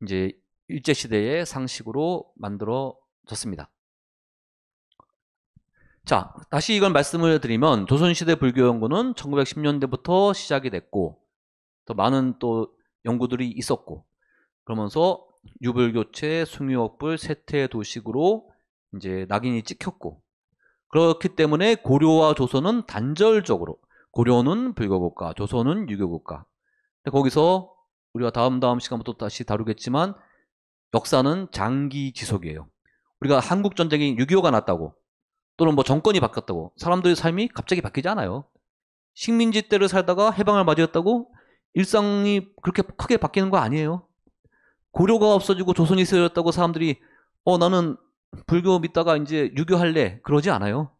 이제 일제 시대의 상식으로 만들어졌습니다. 자, 다시 이걸 말씀을 드리면 조선시대 불교 연구는 1910년대부터 시작이 됐고, 또 많은 또 연구들이 있었고, 그러면서 유불교체, 숭유억불, 세태도식으로 이제 낙인이 찍혔고, 그렇기 때문에 고려와 조선은 단절적으로, 고려는 불교국가, 조선은 유교국가. 거기서 우리가 다음 시간부터 다시 다루겠지만 역사는 장기 지속이에요. 우리가 한국 전쟁이 6.25가 났다고 또는 뭐 정권이 바뀌었다고 사람들의 삶이 갑자기 바뀌지 않아요. 식민지 때를 살다가 해방을 맞이했다고 일상이 그렇게 크게 바뀌는 거 아니에요. 고려가 없어지고 조선이 세워졌다고 사람들이 나는 불교 믿다가 이제 유교 할래 그러지 않아요.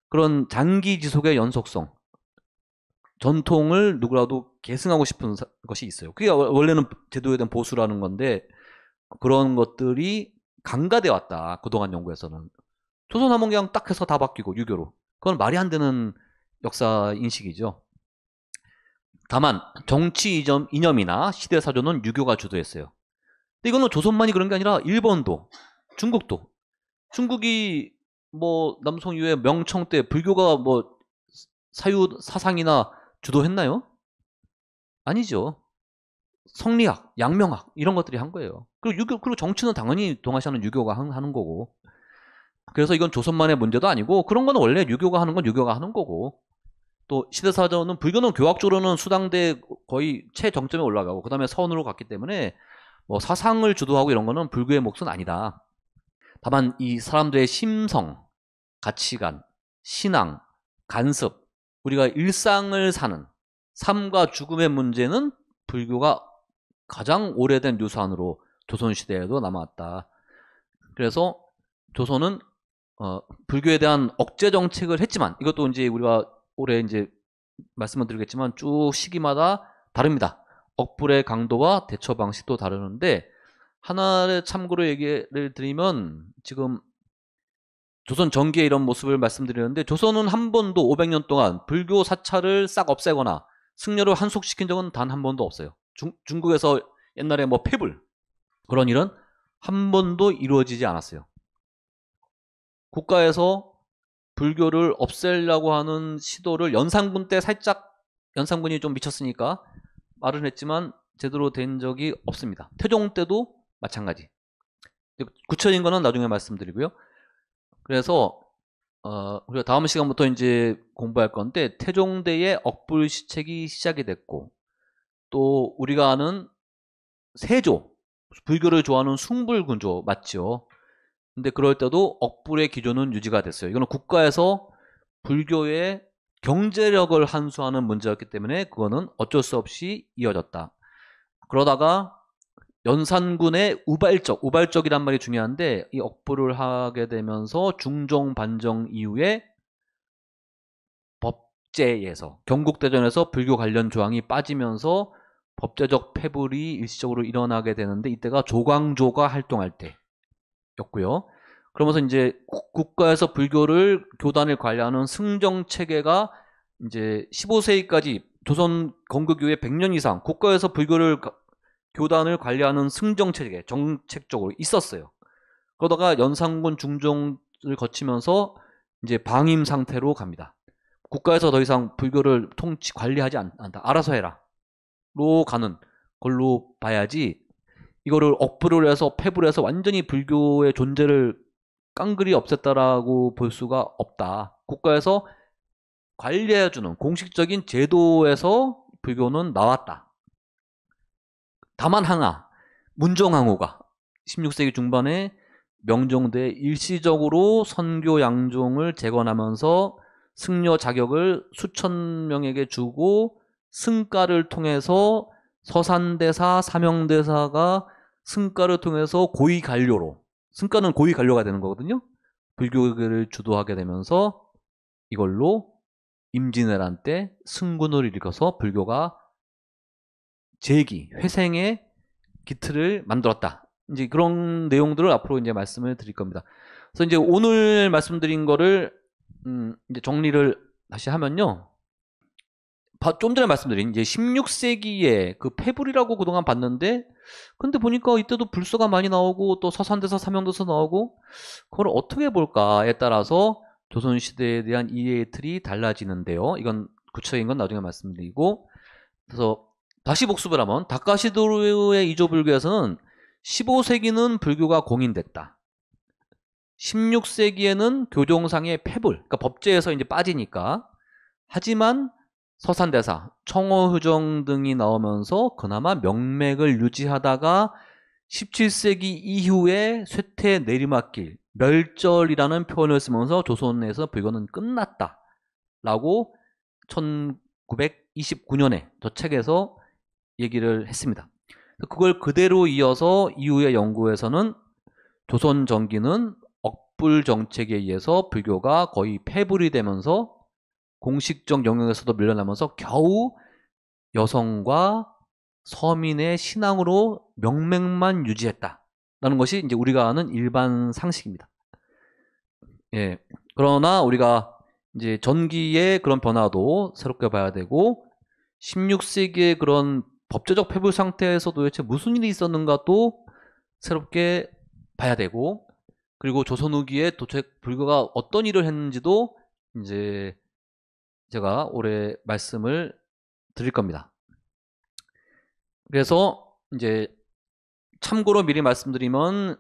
그런 장기 지속의 연속성, 전통을 누구라도 계승하고 싶은 것이 있어요. 그게 원래는 제도에 대한 보수라는 건데, 그런 것들이 강가돼 왔다. 그동안 연구에서는. 조선하면 그냥 딱 해서 다 바뀌고 유교로. 그건 말이 안 되는 역사 인식이죠. 다만 정치 이념이나 시대 사조는 유교가 주도했어요. 근데 이거는 조선만이 그런 게 아니라 일본도, 중국도. 중국이 뭐 남송 이후에 명청 때 불교가 뭐 사유 사상이나 주도했나요? 아니죠. 성리학, 양명학 이런 것들이 한 거예요. 그리고 정치는 당연히 동아시아는 유교가 하는 거고. 그래서 이건 조선만의 문제도 아니고, 그런 건 원래 유교가 하는 건 유교가 하는 거고, 또 시대사전은 불교는 교학적으로는 수당대 거의 최정점에 올라가고 그다음에 서원으로 갔기 때문에 뭐 사상을 주도하고 이런 거는 불교의 몫은 아니다. 다만 이 사람들의 심성, 가치관, 신앙, 간섭, 우리가 일상을 사는 삶과 죽음의 문제는 불교가 가장 오래된 유산으로 조선시대에도 남아왔다. 그래서 조선은 불교에 대한 억제 정책을 했지만, 이것도 이제 우리가 올해 이제 말씀을 드리겠지만 쭉 시기마다 다릅니다. 억불의 강도와 대처 방식도 다르는데, 하나의 참고로 얘기를 드리면, 지금 조선 전기의 이런 모습을 말씀드리는데, 조선은 한 번도 500년 동안 불교 사찰을 싹 없애거나 승려를 한속시킨 적은 단 한 번도 없어요. 중국에서 옛날에 뭐 폐불, 그런 일은 한 번도 이루어지지 않았어요. 국가에서 불교를 없애려고 하는 시도를 연산군 때 살짝, 연산군이 좀 미쳤으니까 말은 했지만 제대로 된 적이 없습니다. 태종 때도 마찬가지. 구체적인 거는 나중에 말씀드리고요. 그래서 우리가 다음 시간부터 이제 공부할 건데, 태종대의 억불시책이 시작이 됐고, 또 우리가 아는 세조, 불교를 좋아하는 숭불군조 맞죠? 근데 그럴 때도 억불의 기조는 유지가 됐어요. 이거는 국가에서 불교의 경제력을 환수하는 문제였기 때문에 그거는 어쩔 수 없이 이어졌다. 그러다가 연산군의 우발적이란 말이 중요한데, 이 억불을 하게 되면서 중종 반정 이후에 법제에서, 경국대전에서 불교 관련 조항이 빠지면서 법제적 패불이 일시적으로 일어나게 되는데, 이때가 조광조가 활동할 때였고요. 그러면서 이제 국가에서 불교를, 교단을 관리하는 승정 체계가 이제 15세기까지 조선 건국 이후에 100년 이상 국가에서 불교를, 교단을 관리하는 승정 체계, 정책적으로 있었어요. 그러다가 연산군 중종을 거치면서 이제 방임 상태로 갑니다. 국가에서 더 이상 불교를 관리하지 않다. 알아서 해라. 로 가는 걸로 봐야지, 이거를 억불을 해서 폐불을 해서 완전히 불교의 존재를 깡그리 없앴다라고 볼 수가 없다. 국가에서 관리해주는 공식적인 제도에서 불교는 나왔다. 다만 하나, 문정왕후가 16세기 중반에 명종대에 일시적으로 선교 양종을 재건하면서 승려 자격을 수천 명에게 주고, 승가를 통해서 서산대사, 사명대사가 승가를 통해서 고위관료로, 승가는 고위관료가 되는 거거든요. 불교를 주도하게 되면서 이걸로 임진왜란 때 승군을 일으켜서 불교가 회생의 기틀을 만들었다. 이제 그런 내용들을 앞으로 이제 말씀을 드릴 겁니다. 그래서 이제 오늘 말씀드린 거를 이제 정리를 다시 하면요. 좀 전에 말씀드린 이제 16세기에 그 패불이라고 그동안 봤는데, 근데 보니까 이때도 불서가 많이 나오고 또 서산대사, 사명대사 나오고, 그걸 어떻게 볼까에 따라서 조선시대에 대한 이해의 틀이 달라지는데요. 이건 구체적인 건 나중에 말씀드리고, 그래서 다시 복습을 하면 다카시도르의 이조불교에서는 15세기는 불교가 공인됐다. 16세기에는 교종상의 패불, 그러니까 법제에서 이제 빠지니까. 하지만 서산대사, 청어휴정 등이 나오면서 그나마 명맥을 유지하다가 17세기 이후에 쇠퇴 내리막길, 멸절이라는 표현을 쓰면서 조선에서 불교는 끝났다 라고 1929년에 저 책에서 얘기를 했습니다. 그걸 그대로 이어서 이후의 연구에서는 조선 전기는 억불 정책에 의해서 불교가 거의 폐불이 되면서 공식적 영역에서도 밀려나면서 겨우 여성과 서민의 신앙으로 명맥만 유지했다라는 것이 이제 우리가 아는 일반 상식입니다. 예. 그러나 우리가 이제 전기의 그런 변화도 새롭게 봐야 되고, 16세기의 그런 법제적 폐불 상태에서 도대체 무슨 일이 있었는가 또 새롭게 봐야 되고, 그리고 조선 후기에 도대체 불교가 어떤 일을 했는지도 이제 제가 올해 말씀을 드릴 겁니다. 그래서 이제 참고로 미리 말씀드리면,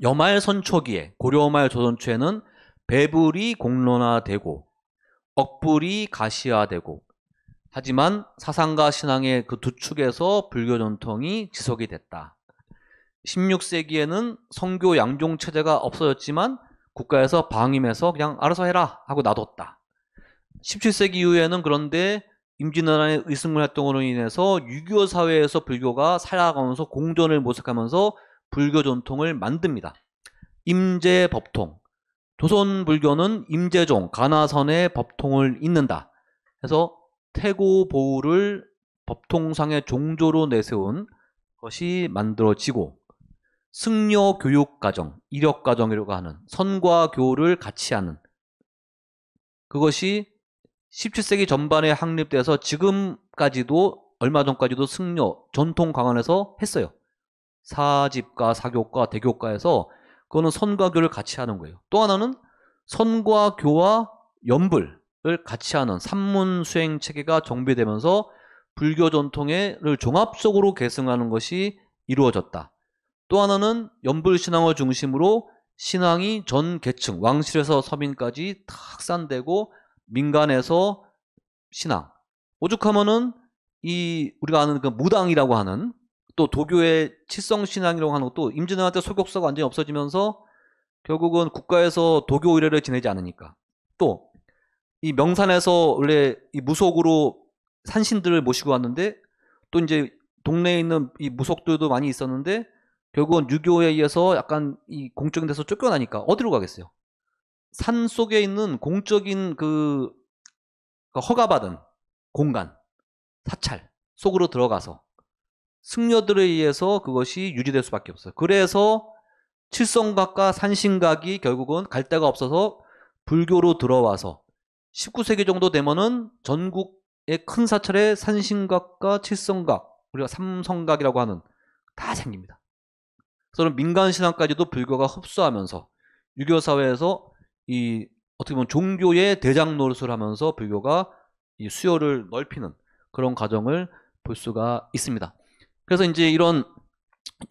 여말 선초기에, 고려말 조선초에는 배불이 공론화되고 억불이 가시화되고, 하지만 사상과 신앙의 그 두 축에서 불교 전통이 지속이 됐다. 16세기에는 성교 양종 체제가 없어졌지만 국가에서 방임해서 그냥 알아서 해라 하고 놔뒀다. 17세기 이후에는 그런데 임진왜란의 의승문 활동으로 인해서 6.25 사회에서 불교가 살아가면서 공존을 모색하면서 불교 전통을 만듭니다. 임제법통, 조선 불교는 임제종, 가나선의 법통을 잇는다. 그래서 태고보우를 법통상의 종조로 내세운 것이 만들어지고, 승려 교육과정, 이력과정이라고 하는 선과 교를 같이 하는 그것이 17세기 전반에 확립돼서 지금까지도, 얼마 전까지도 승려 전통 강원에서 했어요. 사집과 사교과 대교과에서 그거는 선과 교를 같이 하는 거예요. 또 하나는 선과 교와 연불을 같이 하는 산문 수행 체계가 정비되면서 불교 전통을 종합적으로 계승하는 것이 이루어졌다. 또 하나는 연불신앙을 중심으로 신앙이 전 계층, 왕실에서 서민까지 탁 산되고 민간에서 신앙. 오죽하면은 이 우리가 아는 그 무당이라고 하는 또 도교의 칠성신앙이라고 하는 것도 임진왜란 때 소격사가 완전히 없어지면서 결국은 국가에서 도교 의례를 지내지 않으니까 또 이 명산에서 원래 이 무속으로 산신들을 모시고 왔는데 또 이제 동네에 있는 이 무속들도 많이 있었는데 결국은 유교에 의해서 약간 이 공적인 데서 쫓겨나니까 어디로 가겠어요? 산 속에 있는 공적인 그 허가받은 공간, 사찰 속으로 들어가서 승려들에 의해서 그것이 유지될 수밖에 없어요. 그래서 칠성각과 산신각이 결국은 갈 데가 없어서 불교로 들어와서 19세기 정도 되면은 전국의 큰 사찰에 산신각과 칠성각, 우리가 삼성각이라고 하는 다 생깁니다. 그래서 민간 신앙까지도 불교가 흡수하면서 유교 사회에서 이 어떻게 보면 종교의 대장 노릇을 하면서 불교가 이 수요를 넓히는 그런 과정을 볼 수가 있습니다. 그래서 이제 이런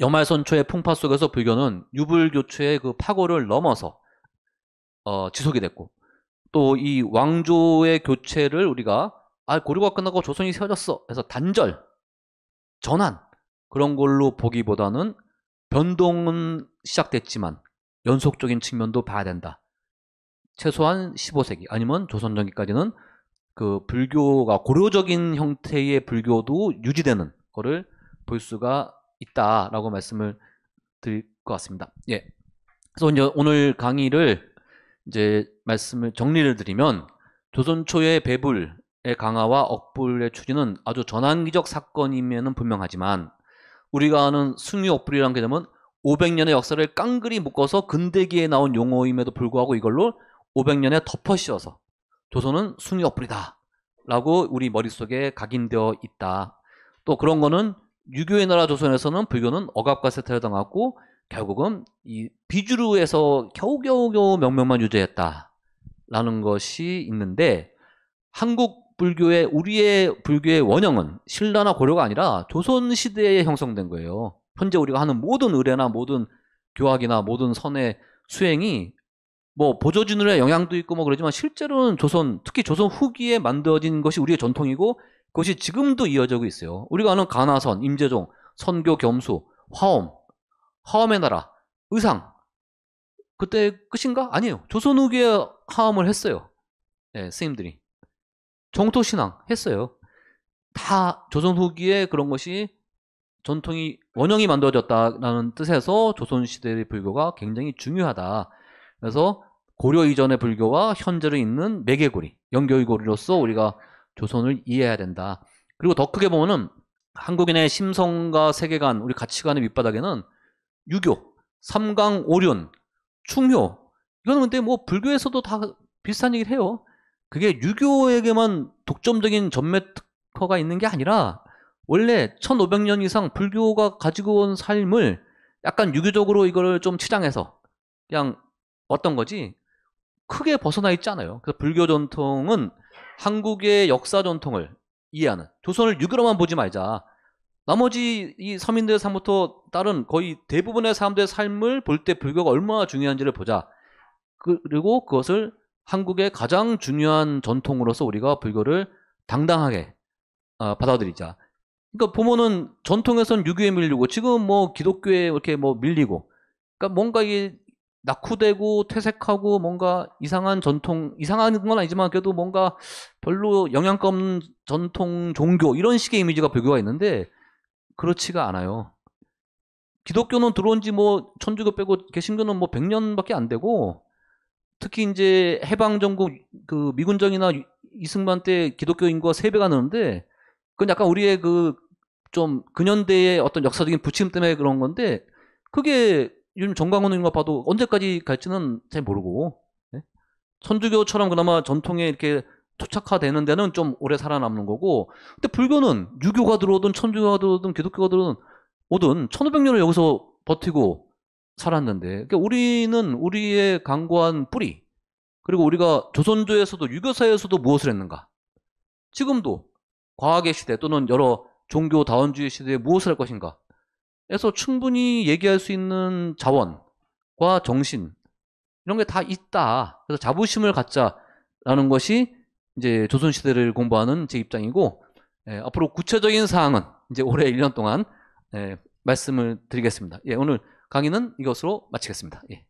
여말선초의 풍파 속에서 불교는 유불교초의 그 파고를 넘어서 지속이 됐고 또 이 왕조의 교체를 우리가 고려가 끝나고 조선이 세워졌어 해서 단절, 전환 그런 걸로 보기보다는 변동은 시작됐지만 연속적인 측면도 봐야 된다. 최소한 15세기 아니면 조선 전기까지는 그 불교가 고려적인 형태의 불교도 유지되는 거를 볼 수가 있다라고 말씀을 드릴 것 같습니다. 예. 그래서 이제 오늘 강의를 이제 말씀을 정리를 드리면 조선 초의 배불의 강화와 억불의 추진은 아주 전환기적 사건임에는 분명하지만 우리가 아는 숭유 억불이라는 개념은 500년의 역사를 깡그리 묶어서 근대기에 나온 용어임에도 불구하고 이걸로 500년에 덮어 씌워서 조선은 숭유 억불이다 라고 우리 머릿속에 각인되어 있다. 또 그런 거는 유교의 나라 조선에서는 불교는 억압과 세탈을 당하고 결국은 이 비주류에서 겨우겨우 명명만 유지했다라는 것이 있는데 한국 불교의 우리의 불교의 원형은 신라나 고려가 아니라 조선 시대에 형성된 거예요. 현재 우리가 하는 모든 의례나 모든 교학이나 모든 선의 수행이 뭐 보조진율의 영향도 있고 뭐 그러지만 실제로는 조선, 특히 조선 후기에 만들어진 것이 우리의 전통이고 그것이 지금도 이어지고 있어요. 우리가 아는 가나선, 임재종, 선교, 겸수, 화엄의 나라, 의상 그때 끝인가? 아니에요. 조선 후기에 화엄을 했어요. 네, 스님들이 정토신앙 했어요. 다 조선 후기에 그런 것이 전통이 원형이 만들어졌다라는 뜻에서 조선시대의 불교가 굉장히 중요하다. 그래서 고려 이전의 불교와 현재로 있는 매개고리, 연결고리로서 우리가 조선을 이해해야 된다. 그리고 더 크게 보면은 한국인의 심성과 세계관, 우리 가치관의 밑바닥에는 유교, 삼강, 오륜, 충효 이거는 근데 뭐 불교에서도 다 비슷한 얘기를 해요. 그게 유교에게만 독점적인 전매 특허가 있는 게 아니라 원래 1500년 이상 불교가 가지고 온 삶을 약간 유교적으로 이거를 좀 치장해서 그냥 어떤 거지 크게 벗어나 있지 않아요. 그래서 불교 전통은 한국의 역사 전통을 이해하는 조선을 유교로만 보지 말자. 나머지 이 서민들의 삶부터 다른 거의 대부분의 사람들의 삶을 볼 때 불교가 얼마나 중요한지를 보자. 그리고 그것을 한국의 가장 중요한 전통으로서 우리가 불교를 당당하게 받아들이자. 그러니까 보면은 전통에선 유교에 밀리고 지금 뭐 기독교에 이렇게 뭐 밀리고 그러니까 뭔가 이게 낙후되고 퇴색하고 뭔가 이상한 전통, 이상한 건 아니지만 그래도 뭔가 별로 영향가 없는 전통 종교 이런 식의 이미지가 불교가 있는데 그렇지가 않아요. 기독교는 들어온 지 뭐 천주교 빼고 개신교는 뭐 100년밖에 안 되고 특히 이제 해방정국 그 미군정이나 이승만 때 기독교 인구가 3배가 느는데 그건 약간 우리의 그 좀 근현대의 어떤 역사적인 부침 때문에 그런 건데 그게 요즘 정광훈 의원과 봐도 언제까지 갈지는 잘 모르고 네? 천주교처럼 그나마 전통에 이렇게 토착화되는 데는 좀 오래 살아남는 거고 근데 불교는 유교가 들어오든 천주교가 들어오든 기독교가 들어오든 오든 1500년을 여기서 버티고 살았는데 그러니까 우리는 우리의 강고한 뿌리 그리고 우리가 조선조에서도 유교사에서도 무엇을 했는가 지금도 과학의 시대 또는 여러 종교 다원주의 시대에 무엇을 할 것인가 해서 충분히 얘기할 수 있는 자원과 정신 이런 게 다 있다. 그래서 자부심을 갖자라는 것이 이제 조선시대를 공부하는 제 입장이고, 앞으로 구체적인 사항은 이제 올해 1년 동안 말씀을 드리겠습니다. 예, 오늘 강의는 이것으로 마치겠습니다. 예.